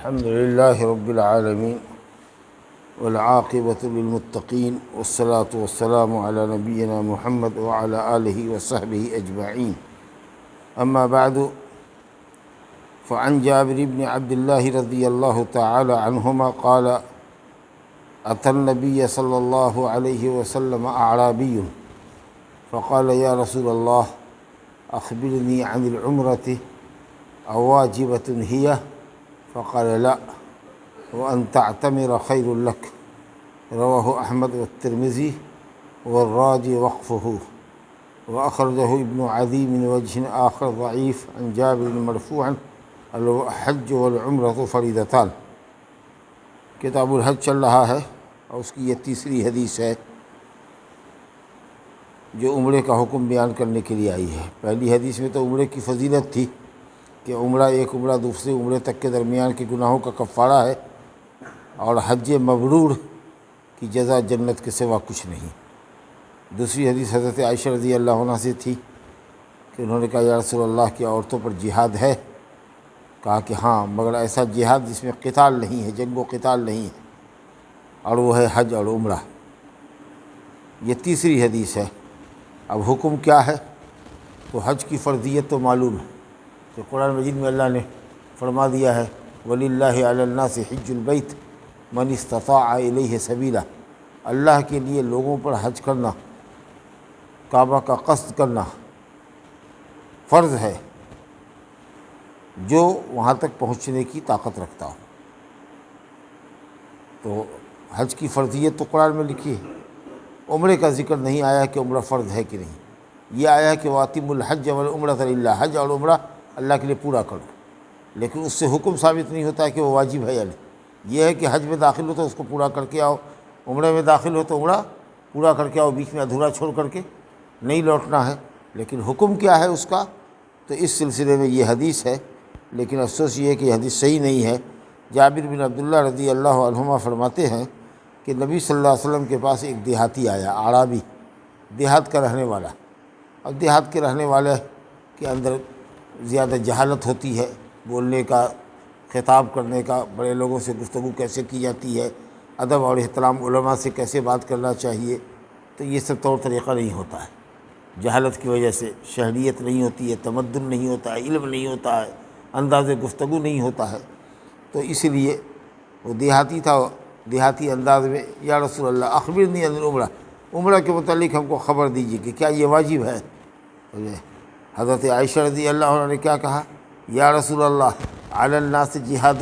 الحمد لله رب العالمين والعاقبة للمتقين والصلاة والسلام على نبينا محمد وعلى آله وصحبه أجمعين. أما بعد، فعن جابر بن عبد الله رضي الله تعالى عنهما قال: أتى النبي صلى الله عليه وسلم أعرابي فقال: يا رسول الله، أخبرني عن العمرة أواجبة هي؟ فقال: لا، وأن تعتمر خير لك. رواه أحمد والترمذي والراجي وقفه، وأخرجه ابن عدي من وجه آخر ضعيف عن جابر مرفوعا: الحج والعمرة فریضتان. کتاب الحج چل رہا ہے اور اس کی یہ تیسری حدیث ہے جو عمرے کا حکم بیان کرنے کے لیے آئی ہے. پہلی حدیث میں تو عمرے کی فضیلت تھی کہ ایک عمرہ دوسرے عمرے تک کے درمیان کے گناہوں کا کفارہ ہے، اور حج مبرور کی جزا جنت کے سوا کچھ نہیں. دوسری حدیث حضرت عائشہ رضی اللہ عنہ سے تھی کہ انہوں نے کہا: یا رسول اللہ، کیا عورتوں پر جہاد ہے؟ کہا کہ ہاں، مگر ایسا جہاد جس میں قتال نہیں ہے، جنگ و قتال نہیں ہے، اور وہ ہے حج اور عمرہ. یہ تیسری حدیث ہے. اب حکم کیا ہے؟ تو حج کی فرضیت تو معلوم ہے کہ قرآن مجید میں اللہ نے فرما دیا ہے: وَلِلَّهِ عَلَى النَّاسِ حِجُّ الْبَيْتِ مَنِ اسْتَطَاعَ إِلَيْهِ سَبِيلًا. اللہ کے لیے لوگوں پر حج کرنا، کعبہ کا قصد کرنا فرض ہے جو وہاں تک پہنچنے کی طاقت رکھتا ہو. تو حج کی فرضیت تو قرآن میں لکھی ہے. عمرے کا ذکر نہیں آیا کہ عمرہ فرض ہے کہ نہیں. یہ آیا کہ وَأَتِمُّ الْحَجَّ وَالْعُمْرَةَ لِلَّهِ، حج اور عمرہ اللہ کے لیے پورا کرو. لیکن اس سے حکم ثابت نہیں ہوتا ہے کہ وہ واجب ہے یا نہیں. یہ ہے کہ حج میں داخل ہو تو اس کو پورا کر کے آؤ، عمرے میں داخل ہو تو عمرہ پورا کر کے آؤ، بیچ میں ادھورا چھوڑ کر کے نہیں لوٹنا ہے. لیکن حکم کیا ہے اس کا؟ تو اس سلسلے میں یہ حدیث ہے. لیکن افسوس یہ ہے کہ یہ حدیث صحیح نہیں ہے. جابر بن عبداللہ رضی اللہ عنہما فرماتے ہیں کہ نبی صلی اللہ علیہ وسلم کے پاس ایک دیہاتی آیا، اعرابی، دیہات کا رہنے والا. اور دیہات کے رہنے والے کے اندر زیادہ جہالت ہوتی ہے، بولنے کا، خطاب کرنے کا، بڑے لوگوں سے گفتگو کیسے کی جاتی ہے، ادب اور احترام علماء سے کیسے بات کرنا چاہیے، تو یہ سب طور طریقہ نہیں ہوتا ہے. جہالت کی وجہ سے شہریت نہیں ہوتی ہے، تمدن نہیں ہوتا ہے، علم نہیں ہوتا ہے، انداز گفتگو نہیں ہوتا ہے. تو اس لیے وہ دیہاتی تھا. دیہاتی انداز میں: یا رسول اللہ، اخبرنی عن العمرہ، عمرہ کے متعلق ہم کو خبر دیجیے کہ کیا یہ واجب ہے. حضرت عائشہ رضی اللہ عنہ نے کیا کہا: یا رسول اللہ، علی الناس جہاد،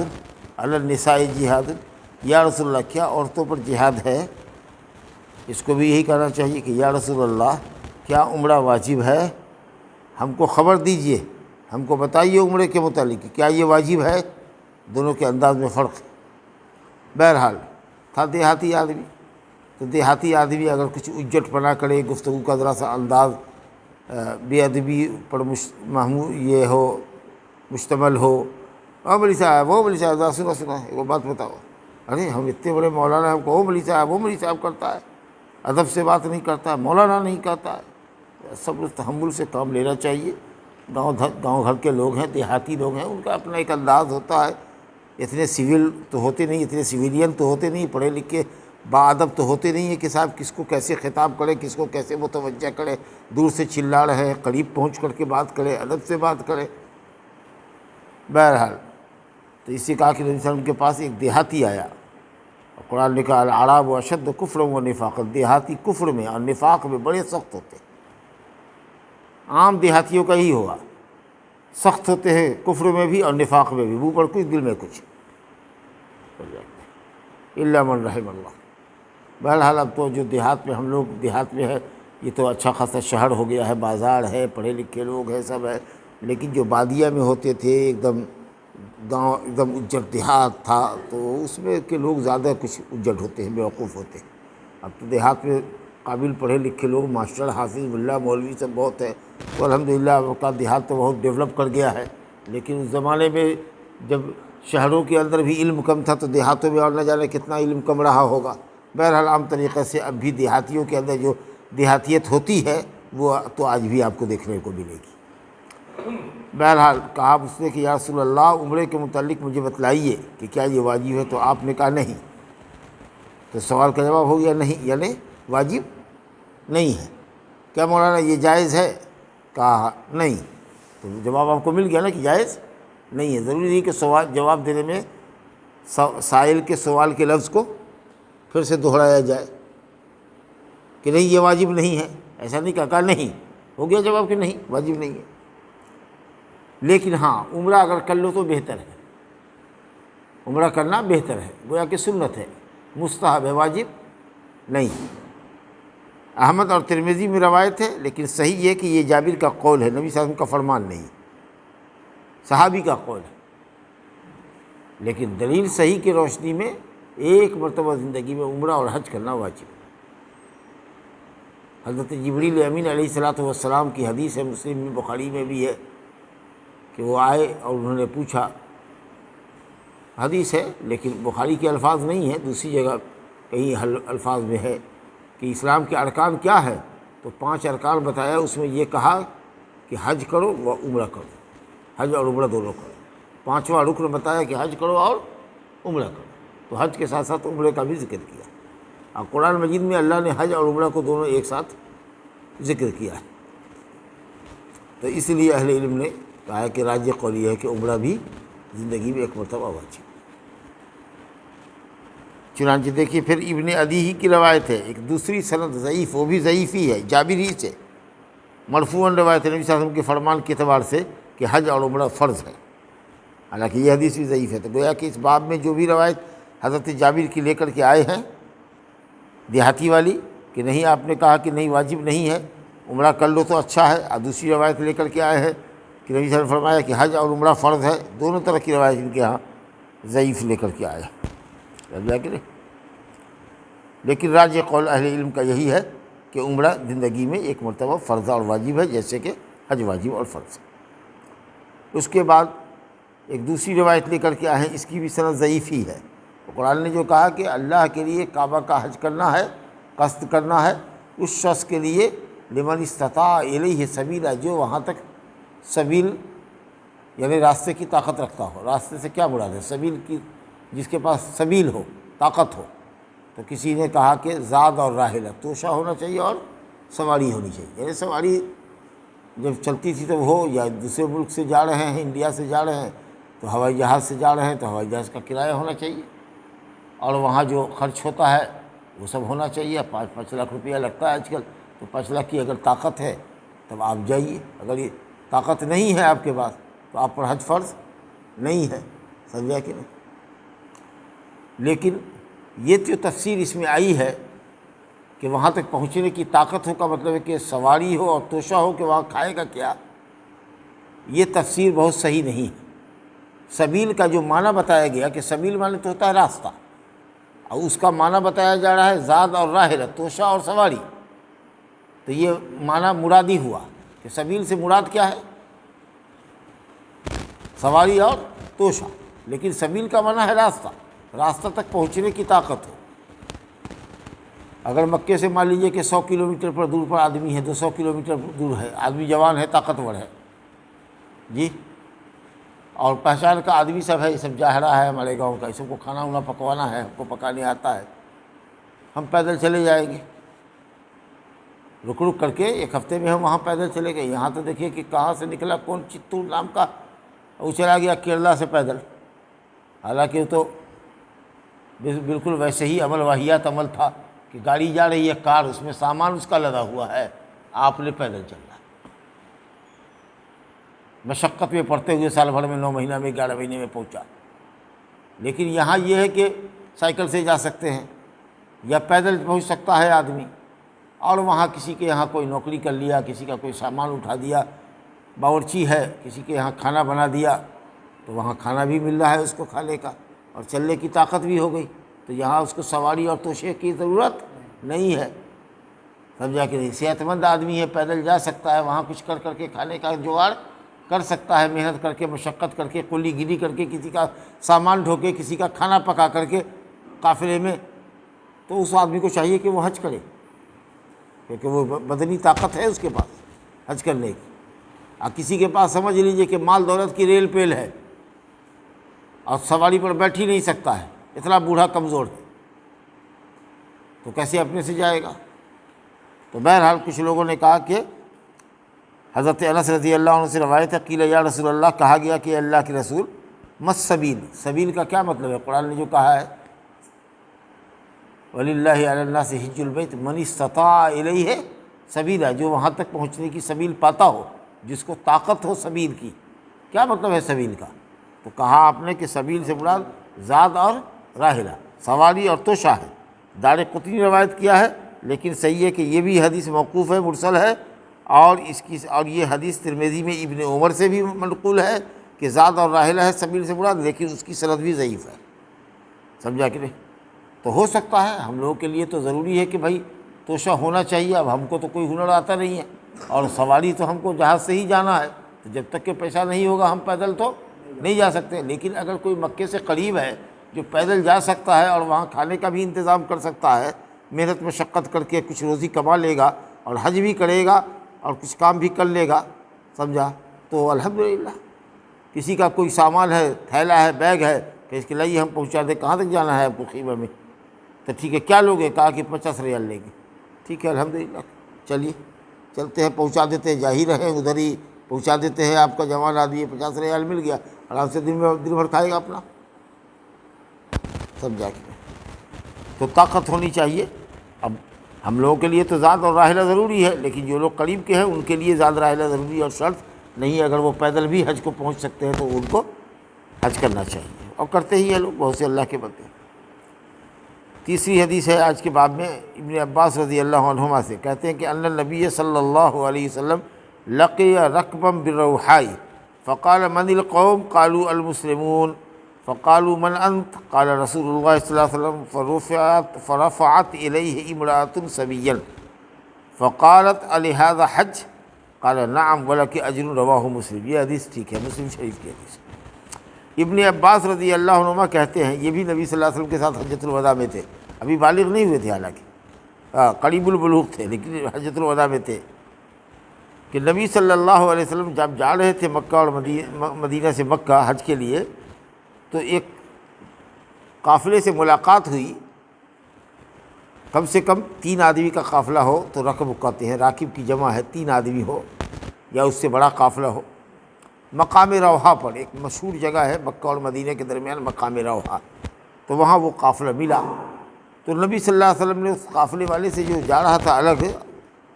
علی النساء جہاد. یا رسول اللہ، کیا عورتوں پر جہاد ہے؟ اس کو بھی یہی کہنا چاہیے کہ یا رسول اللہ، کیا عمرہ واجب ہے؟ ہم کو خبر دیجیے، ہم کو بتائیے عمرے کے متعلق کیا یہ واجب ہے. دونوں کے انداز میں فرق ہے. بہرحال تھا دیہاتی آدمی. تو دیہاتی آدمی اگر کچھ اجٹ پنا کرے، گفتگو کا ذرا سا انداز بے ادبی پر یہ ہو، مشتمل ہو: او مولوی صاحب، وہ مولوی صاحب، سنا ہے وہ بات بتاؤ. ارے ہم اتنے بڑے مولانا، ہم کو او مولوی صاحب، وہ مولوی صاحب کرتا ہے، ادب سے بات نہیں کرتا ہے، مولانا نہیں کہتا ہے. صبر تحمل سے کام لینا چاہیے. گاؤں گھر کے لوگ ہیں، دیہاتی لوگ ہیں، ان کا اپنا ایک انداز ہوتا ہے. اتنے سول تو ہوتے نہیں، اتنے سویلین تو ہوتے نہیں، پڑھے لکھے باادب تو ہوتے نہیں ہیں کہ صاحب کس کو کیسے خطاب کرے، کس کو کیسے متوجہ کرے، دور سے چلا رہے ہیں، قریب پہنچ کر کے بات کرے، ادب سے بات کرے. بہرحال تو اسی کہا کہ نبی صلی اللہ علیہ وسلم کے پاس ایک دیہاتی آیا. قرآن نے کہا: الاعراب اشد کفرا و نفاقا. دیہاتی کفر میں اور نفاق میں بڑے سخت ہوتے ہیں. عام دیہاتیوں کا ہی ہوا، سخت ہوتے ہیں کفر میں بھی اور نفاق میں بھی، منہ پر کچھ دل میں کچھ، الا من رحم اللہ. بہرحال اب تو جو دیہات میں، ہم لوگ دیہات میں ہے، یہ تو اچھا خاصا شہر ہو گیا ہے، بازار ہے، پڑھے لکھے لوگ ہیں، سب ہے. لیکن جو بادیہ میں ہوتے تھے، ایک دم گاؤں، ایک دم اجٹ دیہات تھا، تو اس میں کے لوگ زیادہ کچھ اجٹ ہوتے ہیں، بیوقوف ہوتے ہیں. اب تو دیہات میں قابل پڑھے لکھے لوگ، ماسٹر، حافظ، ملا، مولوی سب بہت ہے. تو الحمدللہ اب کا دیہات تو بہت ڈیولپ کر گیا ہے. لیکن اس زمانے میں جب شہروں کے اندر بھی علم کم تھا تو دیہاتوں میں اور نہ جانے کتنا علم کم رہا ہوگا. بہرحال عام طریقے سے اب بھی دیہاتیوں کے اندر جو دیہاتیت ہوتی ہے وہ تو آج بھی آپ کو دیکھنے کو ملے گی. بہرحال کہا اس نے کہ یا رسول اللہ عمرے کے متعلق مجھے بتلائیے کہ کیا یہ واجب ہے، تو آپ نے کہا نہیں۔ تو سوال کا جواب ہو گیا نہیں، یعنی واجب نہیں ہے۔ کیا مولانا یہ جائز ہے؟ کہا نہیں۔ تو جواب آپ کو مل گیا نا کہ جائز نہیں ہے۔ ضروری نہیں کہ سوال جواب دینے میں سائل کے سوال کے لفظ کو پھر سے دہرایا جائے کہ نہیں یہ واجب نہیں ہے، ایسا نہیں کہا نہیں، ہو گیا جواب کہ نہیں واجب نہیں ہے۔ لیکن ہاں عمرہ اگر کر لو تو بہتر ہے، عمرہ کرنا بہتر ہے، گویا کہ سنت ہے، مستحب ہے، واجب نہیں۔ احمد اور ترمذی میں روایت ہے، لیکن صحیح یہ کہ یہ جابر کا قول ہے، نبی صلی اللہ علیہ وسلم کا فرمان نہیں، صحابی کا قول ہے۔ لیکن دلیل صحیح کی روشنی میں ایک مرتبہ زندگی میں عمرہ اور حج کرنا واجب ہے۔ حضرت جبریل امین علیہ الصلوۃ والسلام کی حدیث ہے، مسلم میں بخاری میں بھی ہے کہ وہ آئے اور انہوں نے پوچھا، حدیث ہے لیکن بخاری کے الفاظ نہیں ہے، دوسری جگہ کہیں الفاظ میں ہے کہ اسلام کے ارکان کیا ہے، تو 5 ارکان بتایا، اس میں یہ کہا کہ حج کرو و عمرہ کرو، حج اور عمرہ دونوں کرو۔ 5واں رکن بتایا کہ حج کرو اور عمرہ کرو، تو حج کے ساتھ ساتھ عمرے کا بھی ذکر کیا۔ اور قرآن مجید میں اللہ نے حج اور عمرہ کو دونوں ایک ساتھ ذکر کیا ہے، تو اس لیے اہل علم نے کہا ہے کہ راجح قول یہ ہے کہ عمرہ بھی زندگی میں ایک مرتبہ واجب۔ چنانچہ دیکھیے پھر ابن عدی ہی کی روایت ہے، ایک دوسری سند ضعیف، وہ بھی ضعیف ہی ہے، جابر ہی سے مرفوعاً روایت ہے نبی صلی اللہ علیہ وسلم کے فرمان کے اعتبار سے کہ حج اور عمرہ فرض ہے، حالانکہ یہ حدیث بھی ضعیف ہے۔ تو گویا کہ اس باب میں جو بھی روایت حضرت جابر کی لے کر کے آئے ہیں دیہاتی والی کہ نہیں آپ نے کہا کہ نہیں واجب نہیں ہے، عمرہ کر لو تو اچھا ہے، اور دوسری روایت لے کر کے آئے ہیں کہ نبی صلی اللہ علیہ وسلم نے فرمایا کہ حج اور عمرہ فرض ہے، دونوں طرح کی روایت ان کے ہاں ضعیف لے کر کے آئے ہیں۔ لیکن راجح قول اہل علم کا یہی ہے کہ عمرہ زندگی میں ایک مرتبہ فرض اور واجب ہے، جیسے کہ حج واجب اور فرض ہے۔ اس کے بعد ایک دوسری روایت لے کر کے آئے ہیں، اس کی بھی سند ضعیف ہی ہے۔ قرآن نے جو کہا کہ اللہ کے لیے کعبہ کا حج کرنا ہے، قصد کرنا ہے، اس شخص کے لیے لمن استطاع الیہ سبیلا، جو وہاں تک سبیل یعنی راستے کی طاقت رکھتا ہو۔ راستے سے کیا مراد ہے؟ سبیل کی، جس کے پاس سبیل ہو، طاقت ہو۔ تو کسی نے کہا کہ زاد اور راحلہ، توشہ ہونا چاہیے اور سواری ہونی چاہیے، یعنی سواری جب چلتی تھی تب ہو، یا دوسرے ملک سے جا رہے ہیں، انڈیا سے جا رہے ہیں تو ہوائی جہاز سے جا رہے ہیں تو ہوائی جہاز کا کرایہ ہونا چاہیے، اور وہاں جو خرچ ہوتا ہے وہ سب ہونا چاہیے۔ 5 لاکھ روپیہ لگتا ہے آج کل، تو 5 لاکھ کی اگر طاقت ہے تب آپ جائیے، اگر یہ طاقت نہیں ہے آپ کے پاس تو آپ پر حج فرض نہیں ہے، سمجھا کہ نہیں؟ لیکن یہ جو تفسیر اس میں آئی ہے کہ وہاں تک پہنچنے کی طاقت ہو کا مطلب ہے کہ سواری ہو اور توشہ ہو کہ وہاں کھائے گا کیا، یہ تفسیر بہت صحیح نہیں ہے۔ سبیل کا جو معنی بتایا گیا کہ سبیل معنی تو ہوتا ہے راستہ، اور اس کا معنی بتایا جا رہا ہے زاد اور راحلہ، توشہ اور سواری، تو یہ معنی مرادی ہوا کہ سبیل سے مراد کیا ہے؟ سواری اور توشہ، لیکن سبیل کا معنی ہے راستہ، راستہ تک پہنچنے کی طاقت ہو۔ اگر مکے سے مان لیجیے کہ 100 کلومیٹر پر دور پر آدمی ہے، 200 کلومیٹر دور ہے، آدمی جوان ہے، طاقتور ہے جی، اور پہچان کا آدمی سب ہے، یہ سب جاہرا ہے ہمارے گاؤں کا، اس کو کھانا وانا پکوانا ہے، ہم کو پکانے آتا ہے، ہم پیدل چلے جائیں گے، رک رک کر کے 1 ہفتے میں ہم وہاں پیدل چلے گئے۔ یہاں تو دیکھیے کہ کہاں سے نکلا، کون چتور نام کا، وہ چلا گیا کیرلا سے پیدل، حالانکہ وہ تو بالکل ویسے ہی عمل واحیات عمل تھا کہ گاڑی جا رہی ہے، کار، اس میں سامان اس کا لدا ہوا ہے، آپ نے پیدل چلنا ہے، مشقت میں پڑتے ہوئے سال بھر میں 9 مہینہ میں 11 مہینے میں پہنچا۔ لیکن یہاں یہ ہے کہ سائیکل سے جا سکتے ہیں یا پیدل پہنچ سکتا ہے آدمی، اور وہاں کسی کے یہاں کوئی نوکری کر لیا، کسی کا کوئی سامان اٹھا دیا، باورچی ہے، کسی کے یہاں کھانا بنا دیا، تو وہاں کھانا بھی مل رہا ہے اس کو کھانے کا، اور چلنے کی طاقت بھی ہو گئی، تو یہاں اس کو سواری اور توشے کی ضرورت نہیں ہے، سمجھا کہ نہیں؟ صحت مند آدمی ہے، پیدل جا سکتا ہے، وہاں کچھ کر کر کے کھانے کا جوگاڑ کر سکتا ہے، محنت کر کے، مشقت کر کے، کلی گیری کر کے، کسی کا سامان ڈھو کے، کسی کا کھانا پکا کر کے قافلے میں، تو اس آدمی کو چاہیے کہ وہ حج کرے، کیونکہ وہ بدنی طاقت ہے اس کے پاس حج کرنے کی۔ اور کسی کے پاس سمجھ لیجئے کہ مال دولت کی ریل پیل ہے اور سواری پر بیٹھ ہی نہیں سکتا ہے، اتنا بوڑھا کمزور ہے، تو کیسے اپنے سے جائے گا؟ تو بہرحال کچھ لوگوں نے کہا کہ حضرت انس رضی اللہ عنہ سے روایت ہے، قیل یا رسول اللہ، کہا گیا کہ اللہ کے رسول، مس سبیل، سبیل کا کیا مطلب ہے؟ قرآن نے جو کہا ہے وَلِلَّهِ عَلَى النَّاسِ حِجُّ الْبَيْتِ مَنِ اسْتَطَاعَ إِلَيْهِ سبیلا، جو وہاں تک پہنچنے کی سبیل پاتا ہو، جس کو طاقت ہو سبیل کی۔ کیا مطلب ہے سبیل کا؟ تو کہا آپ نے کہ سبیل سے مراد زاد اور راحلہ، سواری اور توشہ ہے۔ دارقطنی نے روایت کیا ہے، لیکن صحیح ہے کہ یہ بھی حدیث موقوف ہے، مرسل ہے، اور یہ حدیث ترمذی میں ابن عمر سے بھی منقول ہے کہ زاد اور راحلہ ہے سبیل سے مراد، لیکن اس کی سند بھی ضعیف ہے، سمجھا کہ نہیں؟ تو ہو سکتا ہے ہم لوگوں کے لیے تو ضروری ہے کہ بھائی توشہ ہونا چاہیے۔ اب ہم کو تو کوئی ہنر آتا نہیں ہے، اور سواری تو ہم کو جہاز سے ہی جانا ہے، تو جب تک کہ پیسہ نہیں ہوگا ہم پیدل تو نہیں جا سکتے۔ لیکن اگر کوئی مکے سے قریب ہے جو پیدل جا سکتا ہے اور وہاں کھانے کا بھی انتظام کر سکتا ہے، محنت مشقت کر کے کچھ روزی کما لے گا اور حج بھی کرے گا اور کچھ کام بھی کر لے گا، سمجھا، تو الحمدللہ۔ کسی کا کوئی سامان ہے، تھیلا ہے، بیگ ہے، کہ اس کے لائیے ہم پہنچا دیں، کہاں تک جانا ہے آپ کو خیمہ میں؟ تو ٹھیک ہے، کیا لوگے؟ کہا کہ 50 ریال لیں گے۔ ٹھیک ہے الحمدللہ، چلیے چلتے ہیں، پہنچا دیتے ہیں، جا ہی رہے ہیں ادھر ہی پہنچا دیتے ہیں۔ آپ کا جوان آدمی ہے، 50 ریال مل گیا، آرام سے دن بھر کھائے گا اپنا، سمجھا کہ تو طاقت ہونی چاہیے۔ اب ہم لوگوں کے لیے تو زاد اور راحلہ ضروری ہے، لیکن جو لوگ قریب کے ہیں ان کے لیے زاد راحلہ ضروری اور شرط نہیں ہے۔ اگر وہ پیدل بھی حج کو پہنچ سکتے ہیں تو ان کو حج کرنا چاہیے، اور کرتے ہی ہیں لوگ، بہت سے اللہ کے بندے۔ تیسری حدیث ہے آج کے باب میں، ابن عباس رضی اللہ عنہما سے، کہتے ہیں کہ ان النبی صلی اللہ علیہ وسلم لقی رکبا بالروحاء فقال من القوم قالوا المسلمون فقالوا من انت قال رسول اللہ صلی اللہ علیہ وسلم فرفعت الیہ امرأة سبیا فقالت الہذا حج قال نعم ولک اجر، رواہ مسلم۔ یہ حدیث ٹھیک ہے، مسلم شریف کی حدیث۔ ابن عباس رضی اللہ عنہما کہتے ہیں، یہ بھی نبی صلی اللہ علیہ وسلم کے ساتھ حجۃ الوداع میں تھے، ابھی بالغ نہیں ہوئے تھے حالانکہ، قریب البلوغ تھے، لیکن حجۃ الوداع میں تھے، کہ نبی صلی اللہ علیہ وسلم جب جا رہے تھے مکہ اور مدینہ سے مکہ حج کے لیے، تو ایک قافلے سے ملاقات ہوئی، کم سے کم 3 آدمی کا قافلہ ہو تو رکب کہتے ہیں، راکب کی جمع ہے، 3 آدمی ہو یا اس سے بڑا قافلہ ہو، مقام روحا پر، ایک مشہور جگہ ہے مکہ اور مدینہ کے درمیان مقام روحا، تو وہاں وہ قافلہ ملا۔ تو نبی صلی اللہ علیہ وسلم نے اس قافلے والے سے جو جا رہا تھا الگ،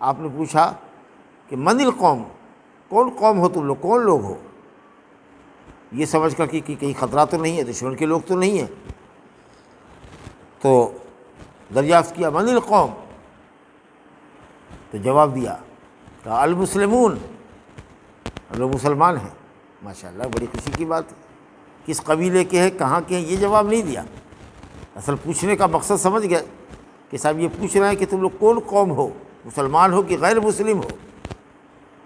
آپ نے پوچھا کہ من القوم، کون قوم ہو تم لوگ، کون لوگ ہو، یہ سمجھ کر کہ کہیں خطرہ تو نہیں ہے، دشمن کے لوگ تو نہیں ہیں۔ تو دریافت کیا من القوم، تو جواب دیا، کہا المسلمون، ہم لوگ مسلمان ہیں۔ ماشاءاللہ، بڑی خوشی کی بات ہے۔ کس قبیلے کے ہیں، کہاں کے ہیں، یہ جواب نہیں دیا، اصل پوچھنے کا مقصد سمجھ گئے کہ صاحب یہ پوچھ رہے ہیں کہ تم لوگ کون قوم ہو، مسلمان ہو کہ غیر مسلم ہو،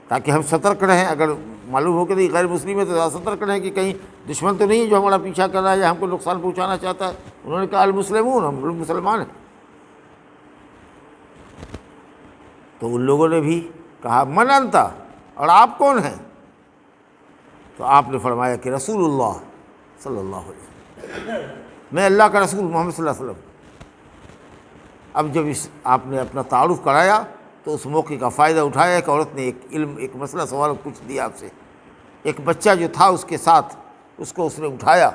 تاکہ ہم سترک رہیں۔ اگر معلوم ہو کہ نہیں غیر مسلم ہے تو سترک رہیں کہ کہیں دشمن تو نہیں ہے جو ہمارا پیچھا کر رہا ہے یا ہم کو نقصان پہنچانا چاہتا ہے۔ انہوں نے کہا المسلمون، ہم لوگ مسلمان ہیں۔ تو ان لوگوں نے بھی کہا من انت، اور آپ کون ہیں؟ تو آپ نے فرمایا کہ رسول اللہ صلی اللہ علیہ وسلم، میں اللہ کا رسول محمد صلی اللہ علیہ وسلم۔ اب جب آپ نے اپنا تعارف کرایا تو اس موقع کا فائدہ اٹھایا کہ عورت نے ایک مسئلہ سوال پوچھ دیا آپ سے۔ ایک بچہ جو تھا اس کے ساتھ، اس کو اس نے اٹھایا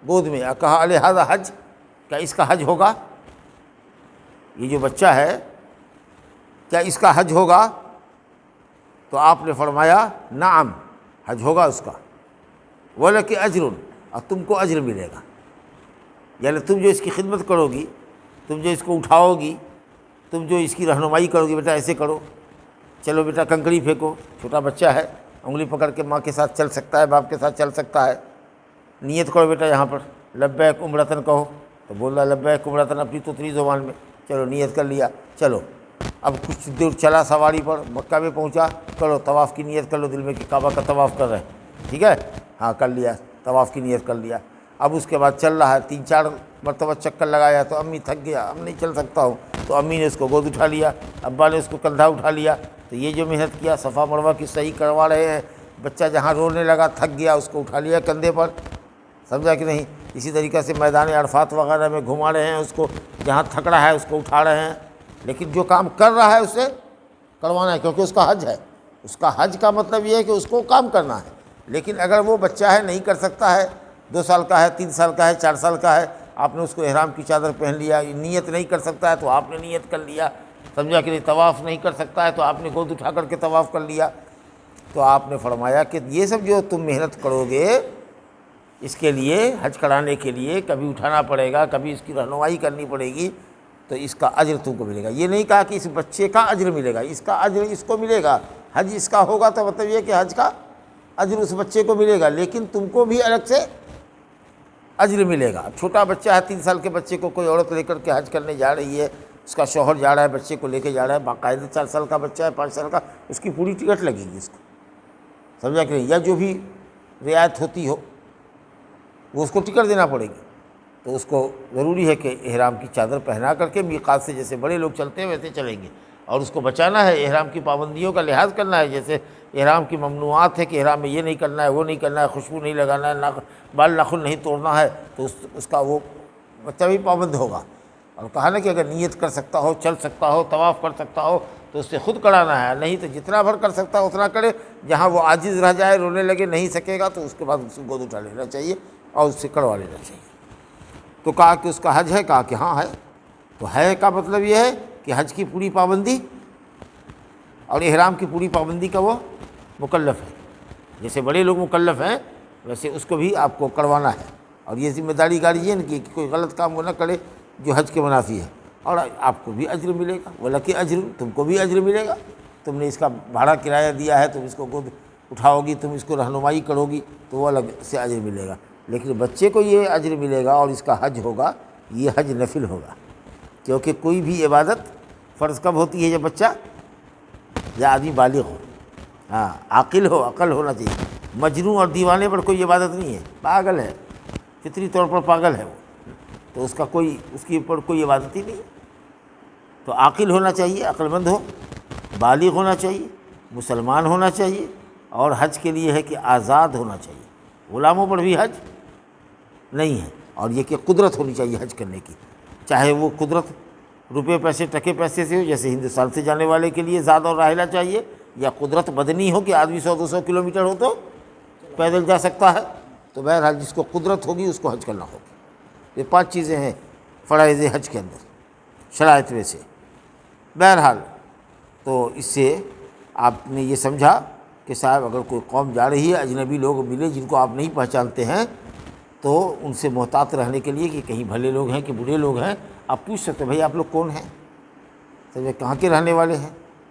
گود میں، کہا الہذا حج، کیا اس کا حج ہوگا؟ یہ جو بچہ ہے کیا اس کا حج ہوگا؟ تو آپ نے فرمایا نعم، حج ہوگا اس کا، وَلَكِ أَجْرٌ، اور تم کو اجر ملے گا، یعنی تم جو اس کی خدمت کرو گی، تم جو اس کو اٹھاؤ گی، تم جو اس کی رہنمائی کرو گی، بیٹا ایسے کرو، چلو بیٹا کنکری پھینکو، چھوٹا بچہ ہے، انگلی پکڑ کے ماں کے ساتھ چل سکتا ہے، باپ کے ساتھ چل سکتا ہے، نیت کرو بیٹا یہاں پر لبیک عمرتن کہو، تو بول رہا لبیک عمرتن اپنی توتری زبان میں، چلو نیت کر لیا، چلو اب کچھ دور چلا سواری پر، مکہ میں پہنچا، کرو طواف کی نیت کر لو دل میں کہ کعبہ کا طواف کر رہے ہیں، ٹھیک ہے، ہاں کر لیا، طواف کی نیت کر لیا۔ اب اس کے بعد چل رہا ہے، 3-4 مرتبہ چکر لگایا تو امی تھک گیا، اب نہیں چل سکتا ہوں، تو امی نے اس کو گود اٹھا لیا، ابا نے اس کو کندھا اٹھا لیا، تو یہ جو محنت کیا صفا مروہ کی صحیح کروا رہے ہیں، بچہ جہاں رونے لگا تھک گیا اس کو اٹھا لیا کندھے پر، سمجھا کہ نہیں. اسی طریقے سے میدان عرفات وغیرہ میں گھما رہے ہیں اس کو، جہاں تھک رہا ہے اس کو اٹھا رہے ہیں. لیکن جو کام کر رہا ہے اسے کروانا ہے، کیونکہ اس کا حج ہے. اس کا حج کا مطلب یہ ہے کہ اس کو کام کرنا ہے. لیکن اگر وہ بچہ ہے نہیں کر سکتا ہے، 2 سال کا ہے، 3 سال کا ہے، 4 سال کا ہے، آپ نے اس کو احرام کی چادر پہن لیا، نیت نہیں کر سکتا ہے تو آپ نے نیت کر لیا، سمجھا کہ نہیں. طواف نہیں کر سکتا ہے تو آپ نے گود اٹھا کر کے طواف کر لیا. تو آپ نے فرمایا کہ یہ سب جو تم محنت کرو گے اس کے لیے، حج کرانے کے لیے کبھی اٹھانا پڑے گا، کبھی اس کی رہنمائی کرنی پڑے گی، تو اس کا اجر تم کو ملے گا. یہ نہیں کہا کہ اس بچے کا اجر ملے گا، اس کا اجر اس کو ملے گا. حج اس کا ہوگا تو مطلب یہ کہ حج کا اجر اس بچے کو ملے گا، لیکن تم کو بھی الگ سے اجر ملے گا. چھوٹا بچہ ہے، 3 سال کے بچے کو کوئی عورت لے کر کے حج کرنے جا رہی ہے، اس کا شوہر جا رہا ہے، بچے کو لے کے جا رہا ہے، باقاعدہ 4 سال کا بچہ ہے، 5 سال کا، اس کی پوری ٹکٹ لگے گی اس کو، سمجھا کہ نہیں. یا جو بھی رعایت ہوتی ہو وہ اس کو ٹکٹ دینا پڑے گی. تو اس کو ضروری ہے کہ احرام کی چادر پہنا کر کے میقات سے جیسے بڑے لوگ چلتے ہیں ویسے چلیں گے، اور اس کو بچانا ہے. احرام کی پابندیوں کا لحاظ کرنا ہے، جیسے احرام کی ممنوعات ہے کہ احرام میں یہ نہیں کرنا ہے، وہ نہیں کرنا ہے، خوشبو نہیں لگانا ہے، بال ناخن نہیں توڑنا ہے، تو اس کا وہ بچہ بھی پابند ہوگا. اور کہا نا کہ اگر نیت کر سکتا ہو، چل سکتا ہو، طواف کر سکتا ہو تو اس سے خود کرانا ہے، نہیں تو جتنا بھر کر سکتا ہے اتنا کرے. جہاں وہ عاجز رہ جائے، رونے لگے، نہیں سکے گا تو اس کے بعد اس کو گود اٹھا لینا چاہیے اور اس سے کروا لینا چاہیے. تو کہا کہ اس کا حج ہے، کہا کہ ہاں ہے. تو ہے کا مطلب یہ ہے کہ حج کی پوری پابندی اور احرام کی پوری پابندی کا وہ مکلف ہے. جیسے بڑے لوگ مکلف ہیں ویسے اس کو بھی آپ کو کروانا ہے. اور یہ ذمہ داری گاری یہ نہیں کہ کوئی غلط کام وہ نہ کرے جو حج کے منافی ہے. اور آپ کو بھی اجر ملے گا، ولکہ اجر، تم کو بھی اجر ملے گا. تم نے اس کا بھاڑا کرایہ دیا ہے، تم اس کو گود اٹھاؤ گی، تم اس کو رہنمائی کرو گی تو وہ الگ سے اجر ملے گا. لیکن بچے کو یہ اجر ملے گا اور اس کا حج ہوگا، یہ حج نفل ہوگا. کیونکہ کوئی بھی عبادت فرض کب ہوتی ہے؟ جب بچہ یا آدمی بالغ ہو، ہاں عاقل ہو، عقل ہونا چاہیے. مجنون اور دیوانے پر کوئی عبادت نہیں ہے، پاگل ہے، فطری طور پر پاگل ہے وہ، تو اس کے اوپر کوئی عبادت ہی نہیں ہے. تو عاقل ہونا چاہیے، عقل مند ہو، بالغ ہونا چاہیے، مسلمان ہونا چاہیے. اور حج کے لیے ہے کہ آزاد ہونا چاہیے، غلاموں پر بھی حج نہیں ہے. اور یہ کہ قدرت ہونی چاہیے حج کرنے کی، چاہے وہ قدرت روپے پیسے ٹکے پیسے سے ہو، جیسے ہندوستان سے جانے والے کے لیے زاد اور راحلہ چاہیے، یا قدرت بدنی ہو کہ آدمی 100-200 کلومیٹر ہو تو پیدل جا سکتا ہے. تو بہرحال جس کو قدرت ہوگی اس کو حج کرنا ہوگا. یہ 5 چیزیں ہیں فرائض حج کے اندر، شرائط میں سے. بہرحال تو اس سے آپ نے یہ سمجھا کہ صاحب اگر کوئی قوم جا رہی ہے، اجنبی لوگ ملے جن کو آپ نہیں پہچانتے ہیں، تو ان سے محتاط رہنے کے لیے کہ کہیں بھلے لوگ ہیں کہ برے لوگ ہیں، آپ پوچھ سکتے ہیں بھائی آپ لوگ کون ہیں، سمجھے کہاں کے رہنے والے ہیں،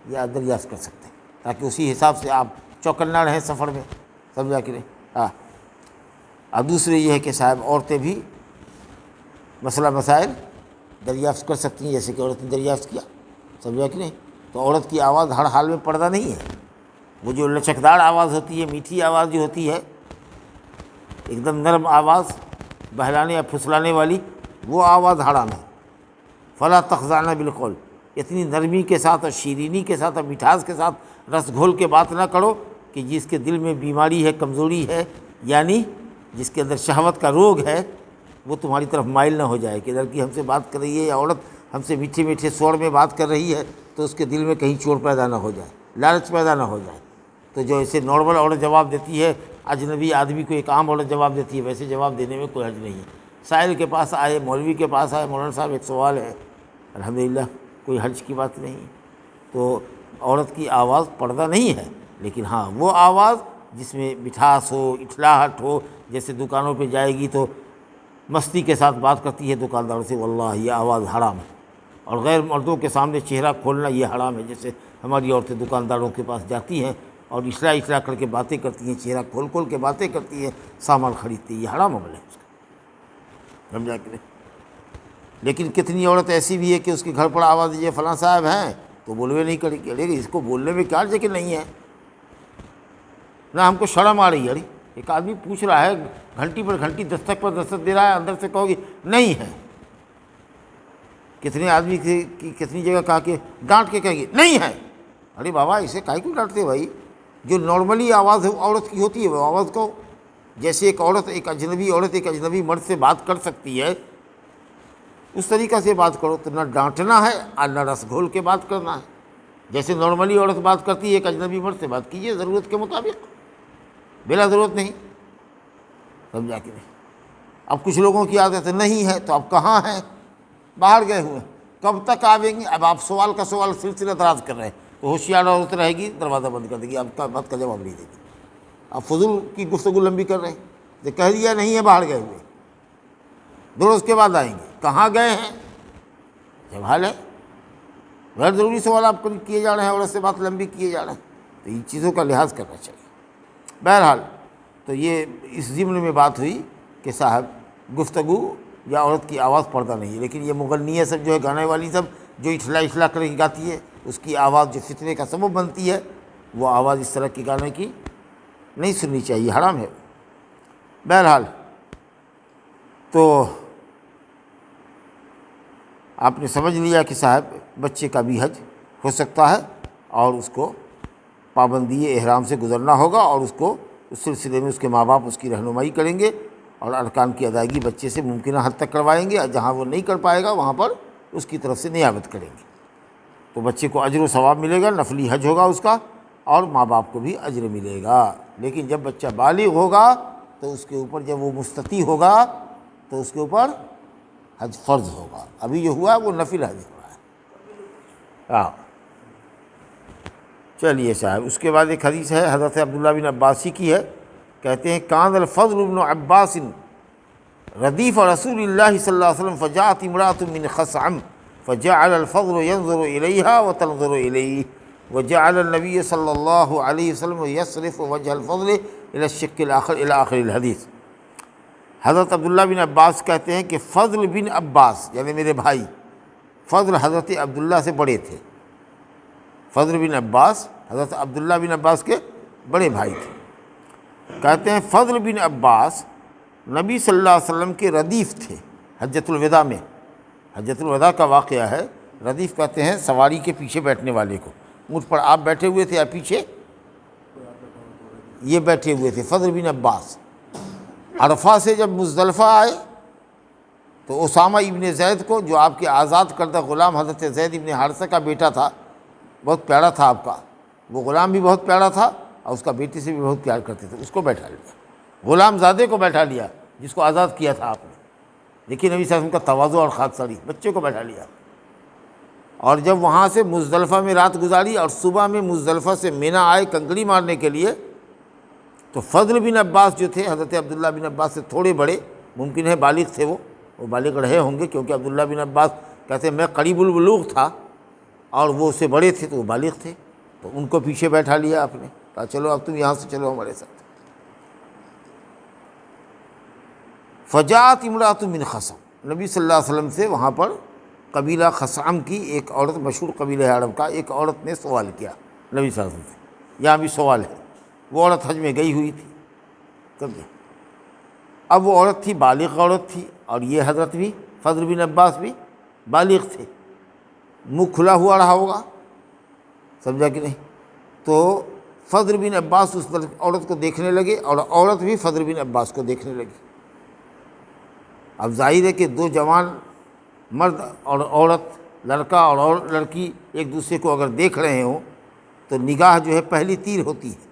یہ آپ دریافت کر سکتے ہیں، تاکہ اسی حساب سے آپ چوکنا رہیں سفر میں، سمجھا کہ نہیں. ہاں. اب دوسرے یہ ہے کہ صاحب عورتیں بھی مسئلہ مسائل دریافت کر سکتی ہیں، جیسے کہ عورت نے دریافت کیا، سمجھا کہ نہیں. تو عورت کی آواز ہر حال میں پردہ نہیں ہے. وہ جو لچکدار آواز ہوتی ہے، میٹھی آواز جو ہوتی ہے، ایک دم نرم آواز، بہلانے یا پھسلانے والی، وہ آواز حرام ہے. فلا تخضعن بالقول، اتنی نرمی کے ساتھ اور شیرینی کے ساتھ اور مٹھاس کے ساتھ رس گھول کے بات نہ کرو کہ جس کے دل میں بیماری ہے، کمزوری ہے، یعنی جس کے اندر شہوت کا روگ ہے، وہ تمہاری طرف مائل نہ ہو جائے کہ لڑکی ہم سے بات کر رہی ہے یا عورت ہم سے میٹھے میٹھے سور میں بات کر رہی ہے تو اس کے دل میں کہیں چور پیدا نہ ہو جائے، لالچ پیدا نہ ہو جائے. تو جو ایسے نارمل عورت جواب دیتی ہے اجنبی آدمی کو، ایک عام عورت جواب دیتی ہے، ویسے جواب دینے میں کوئی حرج نہیں ہے. سائل کے پاس آئے، مولوی کے پاس آئے، مولانا صاحب ایک سوال ہے، الحمدللہ کوئی حرج کی بات نہیں. تو عورت کی آواز پردہ نہیں ہے، لیکن ہاں وہ آواز جس میں مٹھاس ہو، اٹھلاہٹ ہو، جیسے دکانوں پہ جائے گی تو مستی کے ساتھ بات کرتی ہے دکانداروں سے، واللہ یہ آواز حرام ہے. اور غیر مردوں کے سامنے چہرہ کھولنا یہ حرام ہے، جیسے ہماری عورتیں دکانداروں کے پاس جاتی ہیں اور اصلاح کر کے باتیں کرتی ہیں، چہرہ کھول کھول کے باتیں کرتی ہیں، سامان خریدتی ہیں، یہ حرام عمل ہے اس کا، سمجھا کہ نہیں. لیکن کتنی عورت ایسی بھی ہے کہ اس کے گھر پر آواز دیجیے فلاں صاحب ہیں تو بولوے نہیں کرے گی. ارے اس کو بولنے میں کیا جگہ نہیں ہے، نہ ہم کو شرم آ رہی ہے. ایک آدمی پوچھ رہا ہے، گھنٹی پر گھنٹی، دستک پر دستک دے رہا ہے، اندر سے کہو گی نہیں ہے. کتنے آدمی کی کتنی جگہ کہا کہ ڈانٹ کے کہے گی نہیں ہے. ارے بابا اسے کاہے کو ڈانٹتے بھائی، جو نارملی آواز عورت کی ہوتی ہے وہ آواز کو، جیسے ایک عورت ایک اجنبی مرد سے بات کر سکتی ہے اس طریقہ سے بات کرو، تو نہ ڈانٹنا ہے اور نہ رس گھول کے بات کرنا ہے. جیسے نارملی عورت بات کرتی ہے ایک اجنبی مرد سے بات کیجیے ضرورت کے مطابق، بلا ضرورت نہیں. سمجھا کہ نہیں؟ اب کچھ لوگوں کی عادت نہیں ہے تو اب کہاں ہیں؟ باہر گئے ہوئے، کب تک آئیں گے؟ اب آپ سوال کا سوال سلسلہ دراز کر رہے ہیں تو ہوشیار عورت رہے گی دروازہ بند کر دے گی، اب کا بات کا جواب نہیں دے گی. اب فضول کی گفتگو لمبی کر رہے ہیں، تو کہہ دیا نہیں ہے باہر گئے ہوئے، 2 روز کے بعد آئیں گے. کہاں گئے ہیں؟ جب حال ہے غیر ضروری سوال آپ کو کیے جا رہے ہیں، عورت سے بات لمبی کیے جا رہے ہیں، تو ان چیزوں کا لحاظ کرنا چاہیے. بہرحال تو یہ اس ضمن میں بات ہوئی کہ صاحب گفتگو یا عورت کی آواز پردہ نہیں ہے، لیکن یہ مغنیہ سب جو ہے گانے والی سب جو اٹھلا کر کے گاتی ہے، اس کی آواز جو فتنے کا سبب بنتی ہے، وہ آواز اس طرح کی گانے کی نہیں سننی چاہیے، حرام ہے. بہرحال تو آپ نے سمجھ لیا کہ صاحب بچے کا بھی حج ہو سکتا ہے اور اس کو پابندی احرام سے گزرنا ہوگا، اور اس کو اس سلسلے میں اس کے ماں باپ اس کی رہنمائی کریں گے اور ارکان کی ادائیگی بچے سے ممکنہ حد تک کروائیں گے، اور جہاں وہ نہیں کر پائے گا وہاں پر اس کی طرف سے نیابت کریں گے. تو بچے کو اجر و ثواب ملے گا، نفلی حج ہوگا اس کا، اور ماں باپ کو بھی اجر ملے گا. لیکن جب بچہ بالغ ہوگا تو اس کے اوپر، جب وہ مستطیع ہوگا تو اس کے اوپر حج فرض ہوگا. ابھی جو ہوا وہ نفل حج ہوا ہے. ہاں چلیے صاحب، اس کے بعد ایک حدیث ہے حضرت عبداللہ بن عباسی کی ہے، کہتے ہیں کان الفضل بن عباس ردیف رسول اللہ صلی اللہ علیہ وسلم فجاءت امرأة من خثعم فجعل الفضل ينظر إليها وتنظر إليه وجعل النبي صلی اللہ علیہ وسلم يصرف وجه الفضل إلى الشق الآخر إلى آخر الحدیث. حضرت عبداللہ بن عباس کہتے ہیں کہ فضل بن عباس یعنی میرے بھائی، فضل حضرت عبداللہ سے بڑے تھے. فضل بن عباس حضرت عبداللہ بن عباس کے بڑے بھائی تھے. کہتے ہیں فضل بن عباس نبی صلی اللہ علیہ وسلم کے ردیف تھے حجۃ الوداع میں. حجۃ الوداع کا واقعہ ہے. ردیف کہتے ہیں سواری کے پیچھے بیٹھنے والے کو. اونٹ پر آپ بیٹھے ہوئے تھے اور پیچھے یہ بیٹھے ہوئے تھے. فضل بن عباس عرفہ سے جب مزدلفہ آئے تو اسامہ ابن زید کو، جو آپ کے آزاد کردہ غلام حضرت زید ابن حارثہ کا بیٹا تھا، بہت پیارا تھا آپ کا، وہ غلام بھی بہت پیارا تھا اور اس کا بیٹی سے بھی بہت پیار کرتے تھے، اس کو بیٹھا لیا. غلام زادے کو بیٹھا لیا جس کو آزاد کیا تھا آپ نے. دیکھیے نبی صلی اللہ علیہ وسلم کا تواضع اور خاکساری. بچے کو بیٹھا لیا، اور جب وہاں سے مزدلفہ میں رات گزاری اور صبح میں مزدلفہ سے منی آئے کنکڑی مارنے کے لیے، تو فضل بن عباس جو تھے حضرت عبداللہ بن عباس سے تھوڑے بڑے، ممکن ہے بالغ تھے، وہ بالغ رہے ہوں گے کیونکہ عبداللہ بن عباس کہتے ہیں میں قریب البلوغ تھا اور وہ اس سے بڑے تھے تو وہ بالغ تھے. تو ان کو پیچھے بیٹھا لیا آپ نے، کہا چلو اب تم یہاں سے چلو ہمارے ساتھ. فجاءت امرأة من خثعم، نبی صلی اللہ علیہ وسلم سے وہاں پر قبیلہ خثعم کی ایک عورت، مشہور قبیلہ عرب کا ایک عورت نے سوال کیا نبی صلی اللہ علیہ وسلم سے. یہاں بھی سوال ہے. وہ عورت حج میں گئی ہوئی تھی. اب وہ عورت تھی، بالغ عورت تھی، اور یہ حضرت بھی فضل بن عباس بھی بالغ تھے. منہ کھلا ہوا رہا ہوگا، سمجھا کہ نہیں؟ تو فضل بن عباس اس عورت کو دیکھنے لگے اور عورت بھی فضل بن عباس کو دیکھنے لگی. اب ظاہر ہے کہ 2 جوان مرد اور عورت، لڑکا اور لڑکی ایک دوسرے کو اگر دیکھ رہے ہوں تو نگاہ جو ہے پہلی تیر ہوتی ہے،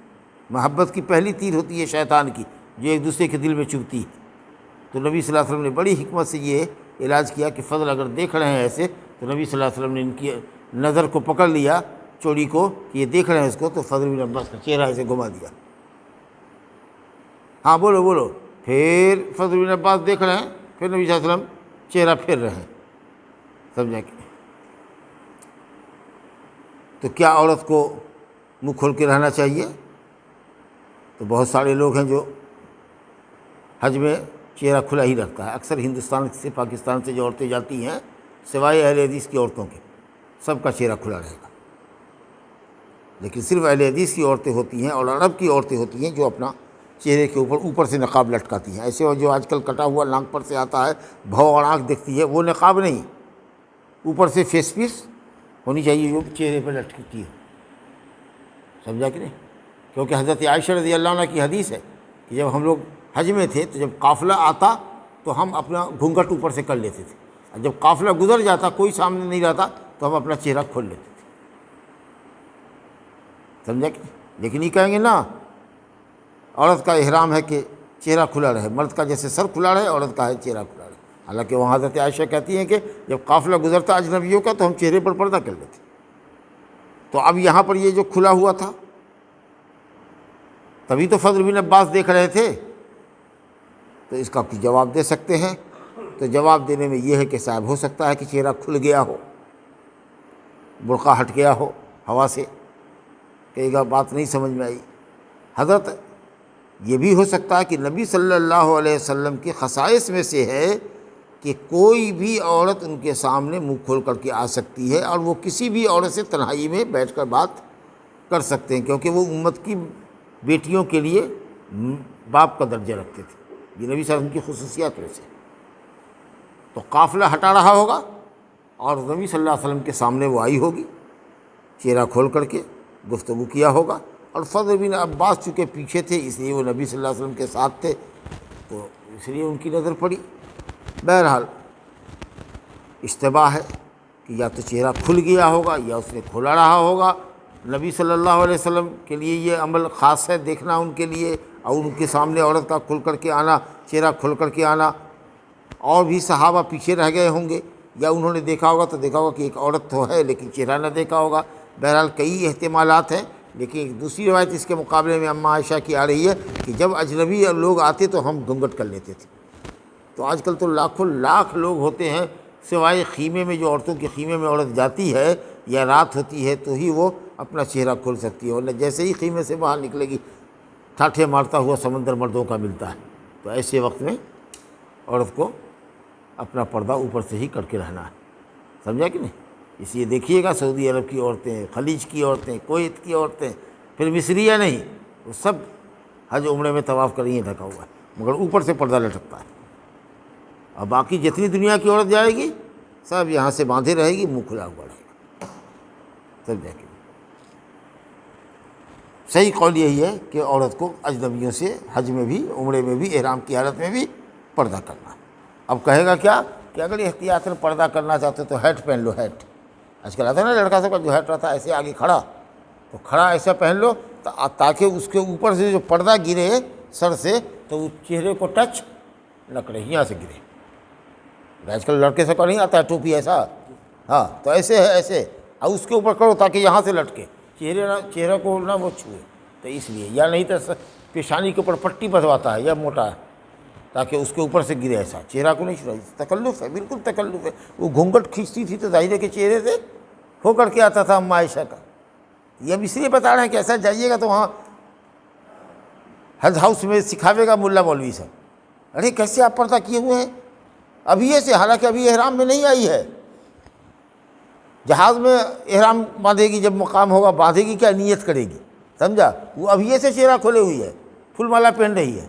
محبت کی پہلی تیر ہوتی ہے شیطان کی، جو ایک دوسرے کے دل میں چبھتی ہے. تو نبی صلی اللہ علیہ وسلم نے بڑی حکمت سے یہ علاج کیا کہ فضل اگر دیکھ رہے ہیں ایسے، تو نبی صلی اللہ علیہ وسلم نے ان کی نظر کو پکڑ لیا، چوڑی کو، کہ یہ دیکھ رہے ہیں اس کو، تو فضل بن عباس کا چہرہ ایسے گھما دیا. ہاں بولو. پھر فضل بن عباس دیکھ رہے ہیں، پھر نبی صلی اللہ علیہ وسلم چہرہ پھیر رہے ہیں. سمجھا کہ تو کیا عورت کو منہ کھول کے رہنا چاہیے؟ تو بہت سارے لوگ ہیں جو حج میں چہرہ کھلا ہی رکھتا ہے. اکثر ہندوستان سے، پاکستان سے جو عورتیں جاتی ہیں، سوائے اہل حدیث کی عورتوں کے، سب کا چہرہ کھلا رہے گا. لیکن صرف اہل حدیث کی عورتیں ہوتی ہیں اور عرب کی عورتیں ہوتی ہیں جو اپنا چہرے کے اوپر سے نقاب لٹکاتی ہیں. ایسے جو آج کل کٹا ہوا ناک پر سے آتا ہے، بھو اور آنکھ دکھتی ہے، وہ نقاب نہیں، اوپر سے فیس پیس ہونی چاہیے جو چہرے پہ لٹکتی ہے. سمجھا کہ نہیں؟ کیونکہ حضرت عائشہ رضی اللہ عنہ کی حدیث ہے کہ جب ہم لوگ حج میں تھے تو جب قافلہ آتا تو ہم اپنا گھونگھٹ اوپر سے کر لیتے تھے، اور جب قافلہ گزر جاتا کوئی سامنے نہیں رہتا تو ہم اپنا چہرہ کھول لیتے تھے، سمجھا کہ؟ لیکن یہ کہیں گے نا عورت کا احرام ہے کہ چہرہ کھلا رہے، مرد کا جیسے سر کھلا رہے عورت کا ہے چہرہ کھلا رہے، حالانکہ وہاں حضرت عائشہ کہتی ہیں کہ جب قافلہ گزرتا اجنبیوں کا تو ہم چہرے پر پردہ کر لیتے۔ تو اب یہاں پر یہ جو کھلا ہوا تھا، تبھی تو فضل بن عباس دیکھ رہے تھے، تو اس کا کچھ جواب دے سکتے ہیں؟ تو جواب دینے میں یہ ہے کہ صاحب ہو سکتا ہے کہ چہرہ کھل گیا ہو، برقع ہٹ گیا ہو ہوا سے، کہے گا بات نہیں سمجھ میں آئی حضرت۔ یہ بھی ہو سکتا ہے کہ نبی صلی اللہ علیہ وسلم کے خصائص میں سے ہے کہ کوئی بھی عورت ان کے سامنے منہ کھول کر کے آ سکتی ہے، اور وہ کسی بھی عورت سے تنہائی میں بیٹھ کر بات کر سکتے ہیں، کیونکہ وہ امت کی بیٹیوں کے لیے باپ کا درجہ رکھتے تھے، یہ نبی صلی اللہ علیہ وسلم کی خصوصیات میں سے۔ تو قافلہ ہٹا رہا ہوگا اور نبی صلی اللہ علیہ وسلم کے سامنے وہ آئی ہوگی، چہرہ کھول کر کے گفتگو کیا ہوگا، اور فضل بن عباس چونکہ پیچھے تھے اس لیے وہ نبی صلی اللہ علیہ وسلم کے ساتھ تھے، تو اس لیے ان کی نظر پڑی۔ بہرحال اشتباہ ہے کہ یا تو چہرہ کھل گیا ہوگا یا اس نے کھولا رہا ہوگا۔ نبی صلی اللہ علیہ وسلم کے لیے یہ عمل خاص ہے، دیکھنا ان کے لیے، اور ان کے سامنے عورت کا کھل کر کے آنا، چہرہ کھل کر کے آنا۔ اور بھی صحابہ پیچھے رہ گئے ہوں گے، یا انہوں نے دیکھا ہوگا تو دیکھا ہوگا کہ ایک عورت تو ہے لیکن چہرہ نہ دیکھا ہوگا۔ بہرحال کئی احتمالات ہیں، لیکن ایک دوسری روایت اس کے مقابلے میں اماں عائشہ کی آ رہی ہے کہ جب اجنبی لوگ آتے تو ہم گھونگھٹ کر لیتے تھے۔ تو آج کل تو لاکھوں لاکھ لوگ ہوتے ہیں، سوائے خیمے میں، جو عورتوں کے خیمے میں عورت جاتی ہے یا رات ہوتی ہے تو ہی وہ اپنا چہرہ کھول سکتی ہے، ورنہ جیسے ہی خیمے سے باہر نکلے گی ٹھاٹھے مارتا ہوا سمندر مردوں کا ملتا ہے۔ تو ایسے وقت میں عورت کو اپنا پردہ اوپر سے ہی کر کے رہنا ہے، سمجھا کہ نہیں؟ اس لیے دیکھیے گا سعودی عرب کی عورتیں، خلیج کی عورتیں، کویت کی عورتیں، پھر مصریہ نہیں، وہ سب حج عمرے میں طواف کر ہی ڈھکا ہوا ہے، مگر اوپر سے پردہ لٹکتا ہے۔ اور باقی جتنی دنیا کی عورت جائے گی سب یہاں سے باندھے رہے گی، منہ کھلا ہوا رہے گا، سمجھا کہ صحیح قول یہی ہے کہ عورت کو اجنبیوں سے حج میں بھی، عمرے میں بھی، احرام کی حالت میں بھی پردہ کرنا ہے۔ اب کہے گا کیا کہ اگر احتیاطاً پردہ کرنا چاہتے تو ہیٹ پہن لو، ہیٹ آج کل آتا ہے نا لڑکا سب کا جو ہیٹ رہتا ہے ایسے آگے کھڑا، تو کھڑا ایسا پہن لو تاکہ اس کے اوپر سے جو پردہ گرے سر سے تو وہ چہرے کو ٹچ نہ کرے، یہاں سے گرے۔ آج کل لڑکے سب کا نہیں آتا ہے ٹوپی ایسا، ہاں تو ایسے ہے، ایسے، اور اس کے اوپر کرو تاکہ یہاں سے لٹکے، چہرے کو نہ وہ چھوئے، تو اس لیے، یا نہیں تو پیشانی کے اوپر پٹی بندھواتا ہے یا موٹا ہے تاکہ اس کے اوپر سے گرے، ایسا چہرہ کو نہیں چھوڑا۔ تکلف ہے، بالکل تکلف ہے۔ وہ گھونگھٹ کھینچتی تھی تو ظاہر ہے کہ چہرے سے ہو کر کے آتا تھا اماں عائشہ کا۔ یہ اب اس لیے بتا رہے ہیں کہ ایسا جائیے گا تو وہاں حج ہاؤس میں سکھاوے گا ملا مولوی صاحب، ارے کیسے آپ پردہ کیے ہوئے ہیں ابھی سے، حالانکہ ابھی احرام میں نہیں آئی ہے۔ جہاز میں احرام باندھے گی، جب مقام ہوگا باندھے گی، کیا نیت کرے گی، سمجھا؟ وہ ابھی سے چہرہ کھولے ہوئی ہے، پھول مالا پہن رہی ہے۔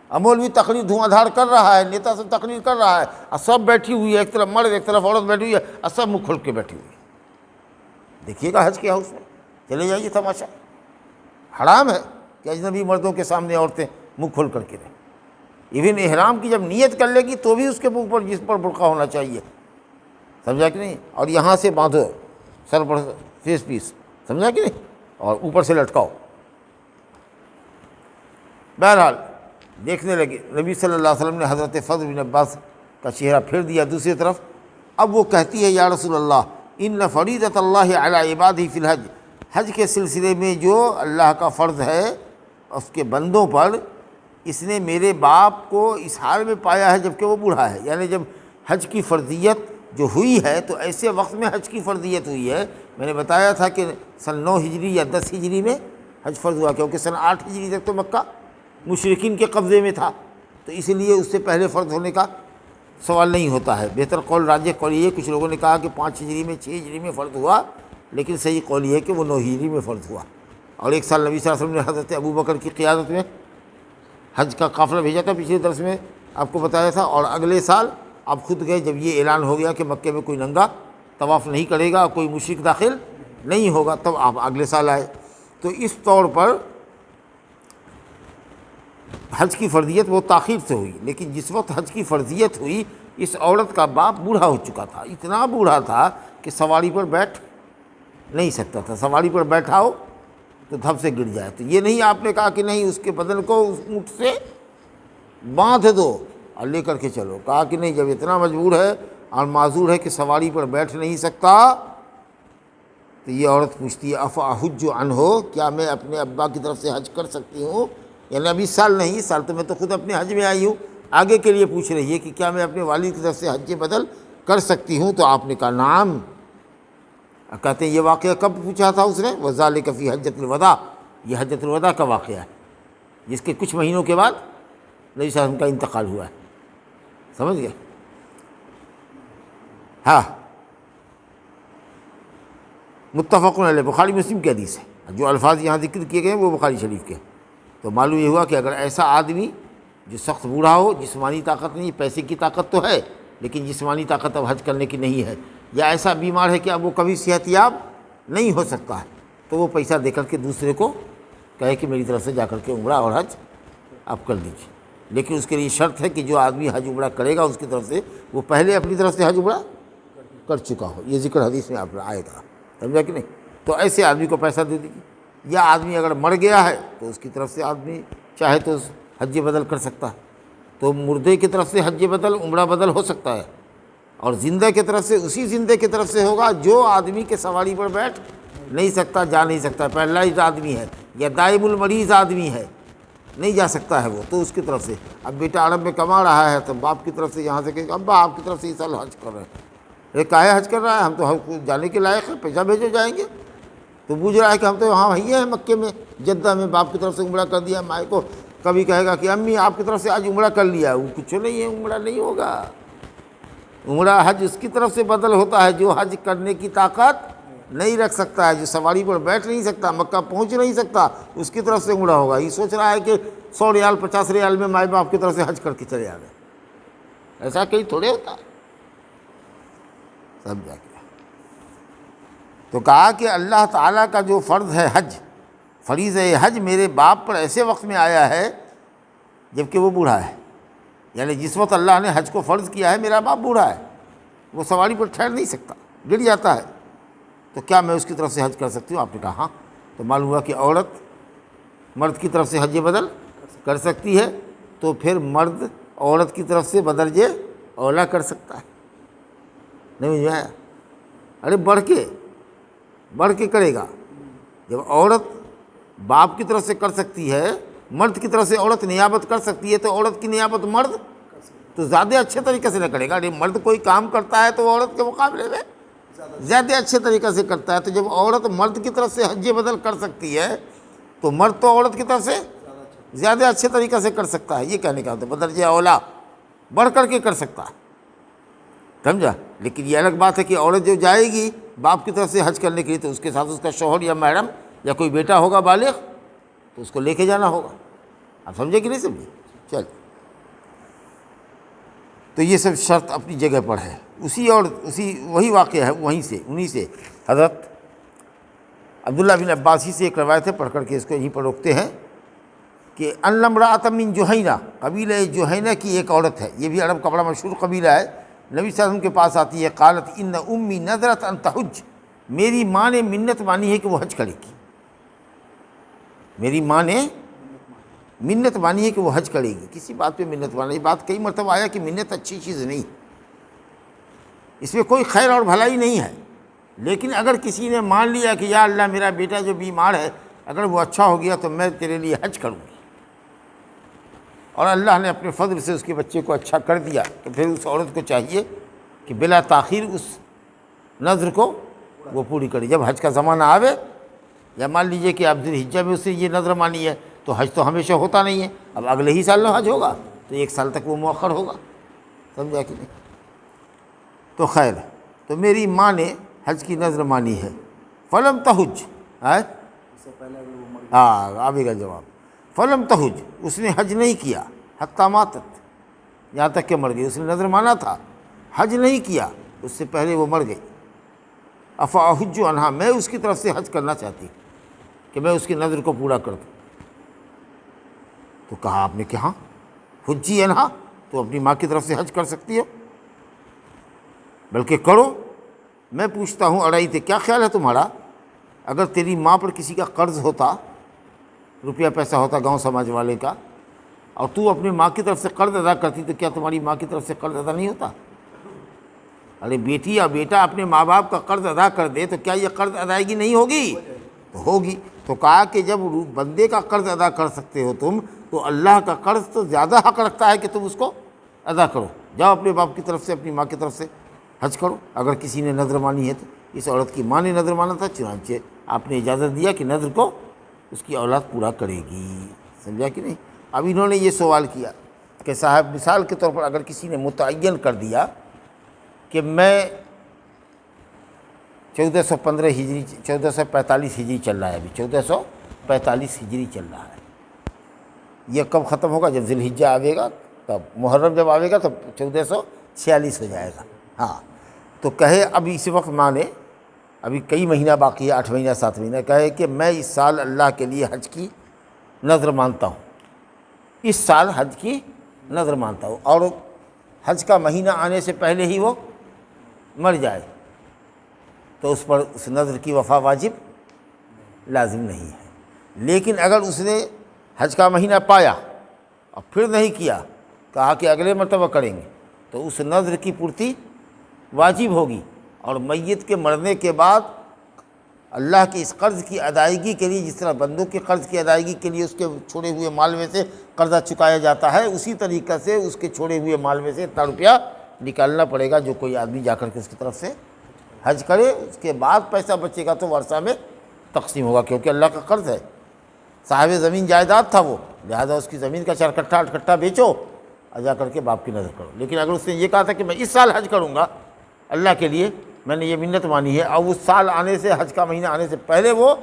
مولوی تقریر دھواں دھاڑ کر رہا ہے، نیتا سب تقریر کر رہا ہے، اور سب بیٹھی ہوئی ہے، ایک طرف مرد ایک طرف عورت بیٹھی ہوئی ہے، اور سب منہ کھول کے بیٹھی ہوئی ہے۔ دیکھیے گا حج کے ہاؤس میں، چلے جائیے تماشا۔ حرام ہے کہ اجنبی مردوں کے سامنے عورتیں منہ کھول کر کے رہیں۔ ایون احرام کی جب نیت کر لے گی تو بھی اس کے منہ پر، جس پر برقع ہونا چاہیے، سمجھا کہ نہیں؟ اور یہاں سے باندھو سر پر فیس پیس، سمجھا کہ نہیں؟ اور اوپر سے لٹکاؤ۔ بہرحال دیکھنے لگے، نبی صلی اللہ علیہ وسلم نے حضرت فضل بن عباس کا چہرہ پھیر دیا دوسری طرف۔ اب وہ کہتی ہے یا رسول اللہ ان فریضۃ اللہ علی عبادہ فی الحج، حج کے سلسلے میں جو اللہ کا فرض ہے اس کے بندوں پر، اس نے میرے باپ کو اس حال میں پایا ہے جب کہ وہ بوڑھا ہے، یعنی جب حج کی فرضیت جو ہوئی ہے تو ایسے وقت میں حج کی فرضیت ہوئی ہے۔ میں نے بتایا تھا کہ سن 9 ہجری یا 10 ہجری میں حج فرض ہوا، کیونکہ سن 8 ہجری تک تو مکہ مشرکین کے قبضے میں تھا، تو اس لیے اس سے پہلے فرض ہونے کا سوال نہیں ہوتا ہے۔ بہتر قول، راجح قول یہ ہے، کچھ لوگوں نے کہا کہ 5 ہجری میں، 6 ہجری میں فرض ہوا، لیکن صحیح قول یہ ہے کہ وہ 9 ہجری میں فرض ہوا۔ اور ایک سال نبی صلی اللہ علیہ وسلم نے حضرت ابو بکر کی قیادت میں حج کا قافلہ بھیجا تھا، پچھلے درس میں آپ کو بتایا تھا، اور اگلے سال آپ خود گئے جب یہ اعلان ہو گیا کہ مکے میں کوئی ننگا طواف نہیں کرے گا، کوئی مشرک داخل نہیں ہوگا، تب آپ اگلے سال آئے۔ تو اس طور پر حج کی فرضیت وہ تاخیر سے ہوئی، لیکن جس وقت حج کی فرضیت ہوئی اس عورت کا باپ بوڑھا ہو چکا تھا، اتنا بوڑھا تھا کہ سواری پر بیٹھ نہیں سکتا تھا، سواری پر بیٹھا ہو تو دھب سے گر جائے۔ تو یہ نہیں آپ نے کہا کہ نہیں اس کے بدن کو اس اونٹ سے باندھ دو اور لے کر کے چلو، کہا کہ نہیں جب اتنا مجبور ہے اور معذور ہے کہ سواری پر بیٹھ نہیں سکتا، تو یہ عورت پوچھتی ہے افاحج عنہ، کیا میں اپنے ابا کی طرف سے حج کر سکتی ہوں؟ یعنی ابھی سال نہیں، سال تو میں تو خود اپنے حج میں آئی ہوں، آگے کے لیے پوچھ رہی ہے کہ کیا میں اپنے والد کی طرف سے حج بدل کر سکتی ہوں؟ تو آپ نے کہا نعم۔ کہتے ہیں یہ واقعہ کب پوچھا تھا اس نے؟ وذالک فی حجۃ الوداع، یہ حجۃ الوداع کا واقعہ ہے جس کے کچھ مہینوں کے بعد نبی صلی اللہ علیہ وسلم کا انتقال ہوا ہے، سمجھ گئے؟ ہاں، متفق علیہ، بخاری مسلم کی حدیث ہے، جو الفاظ یہاں ذکر کیے گئے ہیں وہ بخاری شریف کے ہیں۔ تو معلوم یہ ہوا کہ اگر ایسا آدمی جو سخت بوڑھا ہو، جسمانی طاقت نہیں، پیسے کی طاقت تو ہے لیکن جسمانی طاقت اب حج کرنے کی نہیں ہے، یا ایسا بیمار ہے کہ اب وہ کبھی صحت یاب نہیں ہو سکتا ہے، تو وہ پیسہ دے کر کے دوسرے کو کہے کہ میری طرف سے جا کر کے عمرہ اور حج آپ کر دیجیے، لیکن اس کے لیے شرط ہے کہ جو آدمی حج عمرہ کرے گا اس کی طرف سے وہ پہلے اپنی طرف سے حج عمرہ کر چکا ہو، یہ ذکر حدیث میں آپ آئے گا، سمجھا کہ نہیں؟ تو ایسے آدمی کو پیسہ دے دیجیے۔ یا آدمی اگر مر گیا ہے تو اس کی طرف سے آدمی چاہے تو حج بدل کر سکتا ہے، تو مردے کی طرف سے حج بدل عمرہ بدل ہو سکتا ہے، اور زندہ کی طرف سے اسی زندہ کی طرف سے ہوگا جو آدمی کے سواری پر بیٹھ نہیں سکتا، جا نہیں سکتا، پیرالائزڈ آدمی ہے یا دائم المریض آدمی ہے، نہیں جا سکتا ہے وہ، تو اس کی طرف سے۔ اب بیٹا عرب میں کما رہا ہے تو باپ کی طرف سے یہاں سے کہ ابا آپ کی طرف سے اس سال حج کر رہے ہیں، کاہے حج کر رہا ہے؟ ہم تو جانے کے لائق ہیں، پیسہ بھیجو جائیں گے۔ تو بوجھ رہا ہے کہ ہم تو وہاں وہی ہیں مکے میں، جدہ میں، باپ کی طرف سے عمرہ کر دیا، مائیں کو کبھی کہے گا کہ امی آپ کی طرف سے آج عمرہ کر لیا، وہ کچھ نہیں ہے، عمرہ نہیں ہوگا۔ عمرہ حج اس کی طرف سے بدل ہوتا ہے جو حج کرنے کی طاقت نہیں رکھ سکتا ہے، جو سواری پر بیٹھ نہیں سکتا، مکہ پہنچ نہیں سکتا، اس کی طرف سے عمرہ ہوگا۔ یہ سوچ رہا ہے کہ 100 ریال 50 ریال میں مائی باپ کی طرف سے حج کر کے چلے آ گئے، ایسا کہیں تھوڑے ہوتا ہے، سب جا کے۔ تو کہا کہ اللہ تعالیٰ کا جو فرض ہے حج، فریضہ حج میرے باپ پر ایسے وقت میں آیا ہے جب کہ وہ بوڑھا ہے، یعنی جس وقت اللہ نے حج کو فرض کیا ہے میرا باپ بوڑھا ہے، وہ سواری پر ٹھہر نہیں سکتا، گر جاتا ہے، تو کیا میں اس کی طرف سے حج کر سکتی ہوں؟ آپ نے کہا ہاں۔ تو معلوم ہوا کہ عورت مرد کی طرف سے حج بدل کر سکتی ہے، تو پھر مرد عورت کی طرف سے بدرجہ اولا کر سکتا ہے، نہیں مجھے آیا؟ ارے بڑھ کے کرے گا۔ جب عورت باپ کی طرف سے کر سکتی ہے، مرد کی طرف سے عورت نیابت کر سکتی ہے، تو عورت کی نیابت مرد تو زیادہ اچھے طریقے سے نہ کرے گا۔ مرد کوئی کام کرتا ہے تو عورت کے مقابلے میں زیادہ اچھے طریقے سے کرتا ہے، تو جب عورت مرد کی طرف سے حج بدل کر سکتی ہے تو مرد تو عورت کی طرف سے زیادہ اچھے طریقے سے کر سکتا ہے، یہ کہنے کا تو بدرجہ اولا بڑھ کر کے کر سکتا ہے، سمجھا؟ لیکن یہ الگ بات ہے کہ عورت جو جائے گی باپ کی طرف سے حج کرنے کے لیے تو اس کے ساتھ اس کا شوہر یا محرم یا کوئی بیٹا ہوگا بالغ، تو اس کو لے کے جانا ہوگا۔ آپ سمجھے کہ نہیں سمجھے؟ چل، تو یہ سب شرط اپنی جگہ پر ہے، وہی واقعہ ہے، انہی سے حضرت عبداللہ بن عباس ہی سے ایک روایت ہے، پڑھ کر کے اس کو یہیں پر روکتے ہیں کہ ان امرأۃ من جہینہ، قبیلہ جہینہ کی ایک عورت ہے، یہ بھی عرب کا بڑا مشہور قبیلہ ہے، نبی صلی اللہ علیہ وسلم کے پاس آتی ہے، قالت ان امی نذرت ان تحج، میری ماں نے منت مانی ہے کہ وہ حج کرے گی، میری ماں نے منت مانی ہے کہ وہ حج کرے گی۔ کسی بات پہ منت مانی، یہ بات کئی مرتبہ آیا کہ منت اچھی چیز نہیں، اس میں کوئی خیر اور بھلائی نہیں ہے، لیکن اگر کسی نے مان لیا کہ یا اللہ میرا بیٹا جو بیمار ہے اگر وہ اچھا ہو گیا تو میں تیرے لیے حج کروں گی، اور اللہ نے اپنے فضل سے اس کے بچے کو اچھا کر دیا، تو پھر اس عورت کو چاہیے کہ بلا تاخیر اس نذر کو وہ پوری کرے۔ جب حج کا زمانہ آوے، یا مان لیجئے کہ اب ذوالحجہ میں اس نے یہ نذر مانی ہے تو حج تو ہمیشہ ہوتا نہیں ہے، اب اگلے ہی سال میں حج ہوگا تو 1 سال تک وہ مؤخر ہوگا، سمجھا کہ نہیں؟ تو خیر، تو میری ماں نے حج کی نذر مانی ہے، فلم تحج، آئے گا جواب، فلم تحج، اس نے حج نہیں کیا، حتی ماتت، یہاں تک کہ مر گئی، اس نے نذر مانا تھا، حج نہیں کیا، اس سے پہلے وہ مر گئی، افاحج عنہا، میں اس کی طرف سے حج کرنا چاہتی، کہ میں اس کی نظر کو پورا کر دوں۔ تو کہا آپ نے کہ ہاں حجی انہا، تو اپنی ماں کی طرف سے حج کر سکتی ہو، بلکہ کرو۔ میں پوچھتا ہوں اڑائی تے کیا خیال ہے تمہارا، اگر تیری ماں پر کسی کا قرض ہوتا، روپیہ پیسہ ہوتا گاؤں سماج والے کا، اور تو اپنی ماں کی طرف سے قرض ادا کرتی، تو کیا تمہاری ماں کی طرف سے قرض ادا نہیں ہوتا؟ ارے بیٹی یا بیٹا اپنے ماں باپ کا قرض ادا کر دے تو کیا یہ قرض ادائیگی نہیں ہوگی؟ تو ہوگی۔ تو کہا کہ جب بندے کا قرض ادا کر سکتے ہو تم، تو اللہ کا قرض تو زیادہ حق رکھتا ہے کہ تم اس کو ادا کرو۔ جاؤ اپنے باپ کی طرف سے، اپنی ماں کی طرف سے حج کرو۔ اگر کسی نے نذر مانی ہے تو اس عورت کی ماں نے نذر مانا تھا، چنانچہ آپ نے اجازت دیا کہ نذر کو اس کی اولاد پورا کرے گی۔ سمجھا کہ نہیں؟ اب انہوں نے یہ سوال کیا کہ صاحب مثال کے طور پر اگر کسی نے متعین کر دیا کہ میں 1415 ہجری 1445 ہجری چل رہا ہے، ابھی 1445 ہجری چل رہا ہے، یہ کب ختم ہوگا؟ جب ذی الحجہ آئے گا، تب محرم جب آئے گا تب 1446 ہو جائے گا۔ ہاں، تو کہے اب اس وقت ماں نے، ابھی کئی مہینہ باقی ہے، 8 مہینہ 7 مہینہ، کہے کہ میں اس سال اللہ کے لیے حج کی نذر مانتا ہوں، اس سال حج کی نذر مانتا ہوں، اور حج کا مہینہ آنے سے پہلے ہی وہ مر جائے، تو اس پر اس نذر کی وفا واجب لازم نہیں ہے۔ لیکن اگر اس نے حج کا مہینہ پایا اور پھر نہیں کیا، کہا کہ اگلے مرتبہ کریں گے، تو اس نذر کی پورتی واجب ہوگی، اور میت کے مرنے کے بعد اللہ کے اس قرض کی ادائیگی کے لیے، جس طرح بندوں کے قرض کی ادائیگی کے لیے اس کے چھوڑے ہوئے مال میں سے قرضہ چکایا جاتا ہے، اسی طریقہ سے اس کے چھوڑے ہوئے مال میں سے اتنا روپیہ نکالنا پڑے گا جو کوئی آدمی جا کر کے اس کی طرف سے حج کرے۔ اس کے بعد پیسہ بچے گا تو ورثہ میں تقسیم ہوگا، کیونکہ اللہ کا قرض ہے، صاحب زمین جائیداد تھا وہ، لہذا اس کی زمین کا 4 کٹھا 8 کٹھا بیچو اور جا کر کے باپ کی نظر کرو۔ لیکن اگر اس نے یہ کہا تھا کہ میں اس سال حج کروں گا اللہ کے لیے، میں نے یہ منت مانی ہے، اور اس سال آنے سے، حج کا مہینہ آنے سے پہلے وہ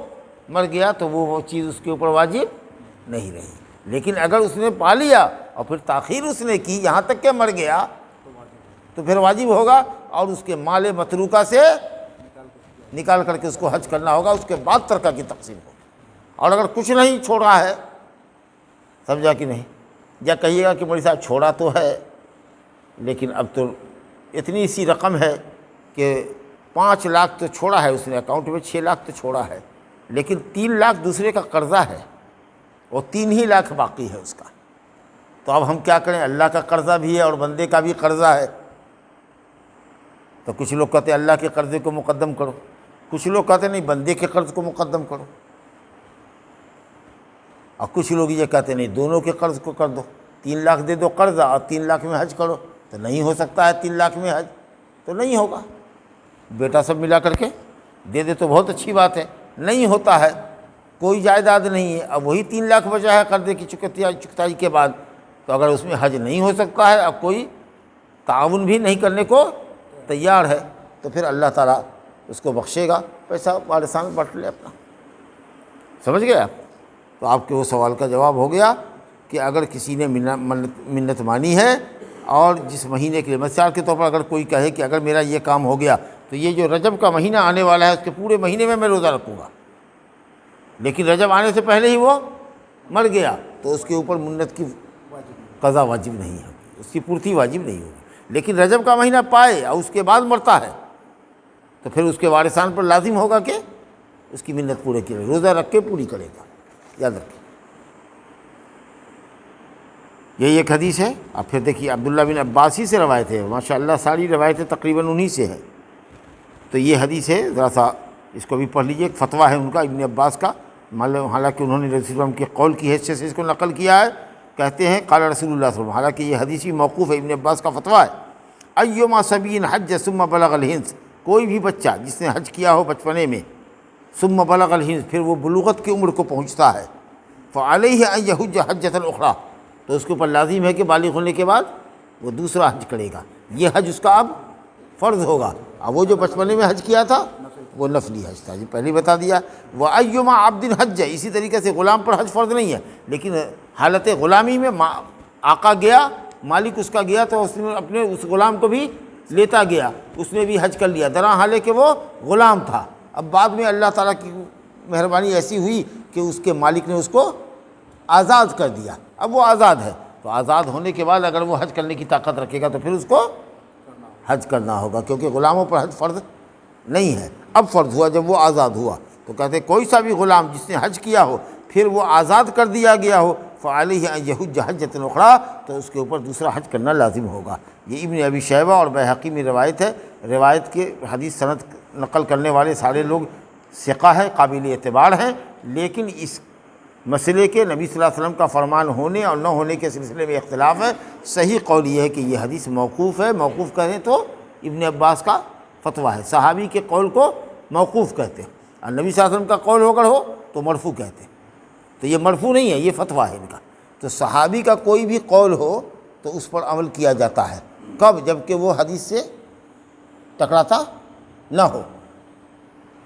مر گیا، تو وہ چیز اس کے اوپر واجب نہیں رہی۔ لیکن اگر اس نے پا لیا اور پھر تاخیر اس نے کی یہاں تک کہ مر گیا، تو پھر واجب ہوگا، اور اس کے مال متروکہ سے نکال کر کے اس کو حج کرنا ہوگا، اس کے بعد ترکہ کی تقسیم ہوگی۔ اور اگر کچھ نہیں چھوڑا ہے، سمجھا کہ نہیں، یا کہیے گا کہ مولوی صاحب چھوڑا تو ہے، لیکن اب تو اتنی سی رقم ہے کہ 5 لاکھ تو چھوڑا ہے اس نے اکاؤنٹ میں، 6 لاکھ تو چھوڑا ہے، لیکن 3 لاکھ دوسرے کا قرضہ ہے، اور 3 ہی لاکھ باقی ہے اس کا، تو اب ہم کیا کریں؟ اللہ کا قرضہ بھی ہے اور بندے کا بھی قرضہ ہے۔ تو کچھ لوگ کہتے ہیں اللہ کے قرضے کو مقدم کرو، کچھ لوگ کہتے ہیں نہیں بندے کے قرض کو مقدم کرو، اور کچھ لوگ یہ کہتے ہیں نہیں دونوں کے قرض کو کر دو، 3 لاکھ دے دو قرضہ اور 3 لاکھ میں حج کرو۔ تو نہیں ہو سکتا ہے 3 لاکھ میں حج، تو نہیں ہوگا، بیٹا سب ملا کر کے دے دے تو بہت اچھی بات ہے۔ نہیں ہوتا ہے، کوئی جائیداد نہیں ہے، اب وہی 3 لاکھ بچا ہے قرضے کی چکتائی کے بعد، تو اگر اس میں حج نہیں ہو سکتا ہے، اب کوئی تعاون بھی نہیں کرنے کو تیار ہے، تو پھر اللہ تعالیٰ اس کو بخشے گا، پیسہ وارثان بانٹ لے اپنا۔ سمجھ گئے آپ؟ تو آپ کے وہ سوال کا جواب ہو گیا کہ اگر کسی نے منت مانی ہے، اور جس مہینے کے لیے، مثال کے طور پر اگر کوئی کہے کہ اگر میرا یہ کام ہو گیا تو یہ جو رجب کا مہینہ آنے والا ہے اس کے پورے مہینے میں روزہ رکھوں گا، لیکن رجب آنے سے پہلے ہی وہ مر گیا، تو اس کے اوپر منت کی قضا واجب نہیں ہوگی، اس کی پورتی واجب نہیں ہوگی۔ لیکن رجب کا مہینہ پائے اور اس کے بعد مرتا ہے، تو پھر اس کے وارثان پر لازم ہوگا کہ اس کی منت پورے کرے، روزہ رکھ کے پوری کرے گا، یاد رکھیں۔ یہی ایک حدیث ہے۔ اب پھر دیکھیے عبداللہ بن عباس ہی سے روایت ہے، ماشاءاللہ ساری روایتیں تقریباً انہی سے ہیں۔ تو یہ حدیث ہے، ذرا سا اس کو بھی پڑھ لیجئے، ایک فتویٰ ہے ان کا ابن عباس کا، حالانکہ انہوں نے رسول اللہ صلی اللہ علیہ وسلم کے قول کی حیثیت سے اس کو نقل کیا ہے، کہتے ہیں قال رسول اللہ صلی اللہ علیہ وسلم، حالانکہ یہ حدیث بھی موقوف ہے، ابن عباس کا فتویٰ ہے۔ ایما صبی حج ثم بلغ الحنس، کوئی بھی بچہ جس نے حج کیا ہو بچپنے میں، ثم بلغ الحنس، پھر وہ بلوغت کی عمر کو پہنچتا ہے، فعلیہ ان یحج حجۃ اخری، تو اس کے اوپر لازم ہے کہ بالغ ہونے کے بعد وہ دوسرا حج کرے گا، یہ حج اس کا اب فرض ہوگا۔ اب وہ جو بچپنے میں حج کیا تھا وہ نفلی حج تھا، جی پہلے بتا دیا۔ وَأَيُّمَا عَبْدٍ حَجَّ، اسی طریقے سے غلام پر حج فرض نہیں ہے، لیکن حالت غلامی میں آقا گیا، مالک اس کا گیا، تو اس نے اپنے اس غلام کو بھی لیتا گیا، اس نے بھی حج کر لیا، درا حالے کہ وہ غلام تھا۔ اب بعد میں اللہ تعالیٰ کی مہربانی ایسی ہوئی کہ اس کے مالک نے اس کو آزاد کر دیا، اب وہ آزاد ہے، تو آزاد ہونے کے بعد اگر وہ حج کرنے کی طاقت رکھے گا تو پھر اس کو حج کرنا ہوگا، کیونکہ غلاموں پر حج فرض نہیں ہے، اب فرض ہوا جب وہ آزاد ہوا۔ تو کہتے ہیں کوئی سا بھی غلام جس نے حج کیا ہو پھر وہ آزاد کر دیا گیا ہو، فعلیہ ان یحج حجۃ اخری، تو اس کے اوپر دوسرا حج کرنا لازم ہوگا۔ یہ ابن ابی شیبہ اور بیہقی میں روایت ہے، روایت کے حدیث سند نقل کرنے والے سارے لوگ ثقہ ہیں، قابل اعتبار ہیں، لیکن اس مسئلے کے نبی صلی اللہ علیہ وسلم کا فرمان ہونے اور نہ ہونے کے سلسلے میں اختلاف ہے۔ صحیح قول یہ ہے کہ یہ حدیث موقوف ہے، موقوف کہیں تو ابن عباس کا فتویٰ ہے، صحابی کے قول کو موقوف کہتے ہیں، اور نبی صلی اللہ علیہ وسلم کا قول اگر ہو تو مرفوع کہتے ہیں، تو یہ مرفوع نہیں ہے، یہ فتویٰ ہے ان کا۔ تو صحابی کا کوئی بھی قول ہو تو اس پر عمل کیا جاتا ہے، کب؟ جب کہ وہ حدیث سے ٹکراتا نہ ہو،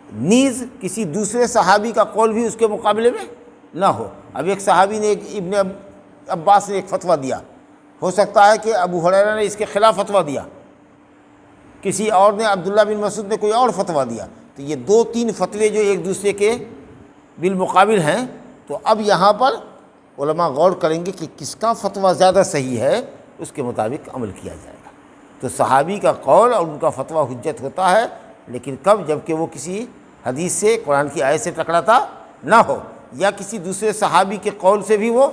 نیز کسی دوسرے صحابی کا قول بھی اس کے مقابلے میں نہ ہو۔ اب ایک صحابی نے ابن عباس نے ایک فتویٰ دیا، ہو سکتا ہے کہ ابو ہریرہ نے اس کے خلاف فتویٰ دیا، کسی اور نے عبداللہ بن مسعود نے کوئی اور فتویٰ دیا، تو یہ دو تین فتوے جو ایک دوسرے کے بالمقابل ہیں، تو اب یہاں پر علماء غور کریں گے کہ کس کا فتویٰ زیادہ صحیح ہے، اس کے مطابق عمل کیا جائے گا۔ تو صحابی کا قول اور ان کا فتویٰ حجت ہوتا ہے، لیکن کب؟ جب کہ وہ کسی حدیث سے، قرآن کی آیت سے ٹکراتا نہ ہو، یا کسی دوسرے صحابی کے قول سے بھی وہ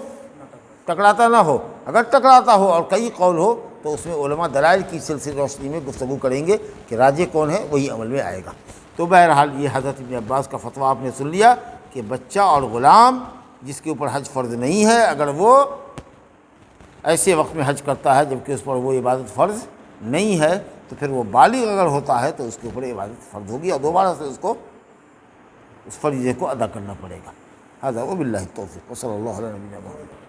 ٹکراتا نہ ہو۔ اگر ٹکراتا ہو اور کئی قول ہو تو اس میں علماء دلائل کی سلسلے روشنی میں گفتگو کریں گے کہ راجح کون ہے، وہی عمل میں آئے گا۔ تو بہرحال یہ حضرت ابن عباس کا فتویٰ آپ نے سن لیا کہ بچہ اور غلام جس کے اوپر حج فرض نہیں ہے، اگر وہ ایسے وقت میں حج کرتا ہے جبکہ اس پر وہ عبادت فرض نہیں ہے، تو پھر وہ بالغ اگر ہوتا ہے تو اس کے اوپر عبادت فرض ہوگی اور دوبارہ سے اس کو اس فریضے کو ادا کرنا پڑے گا۔ ھذا وباللہ التوفیق وصلی اللہ علیہ وسلم۔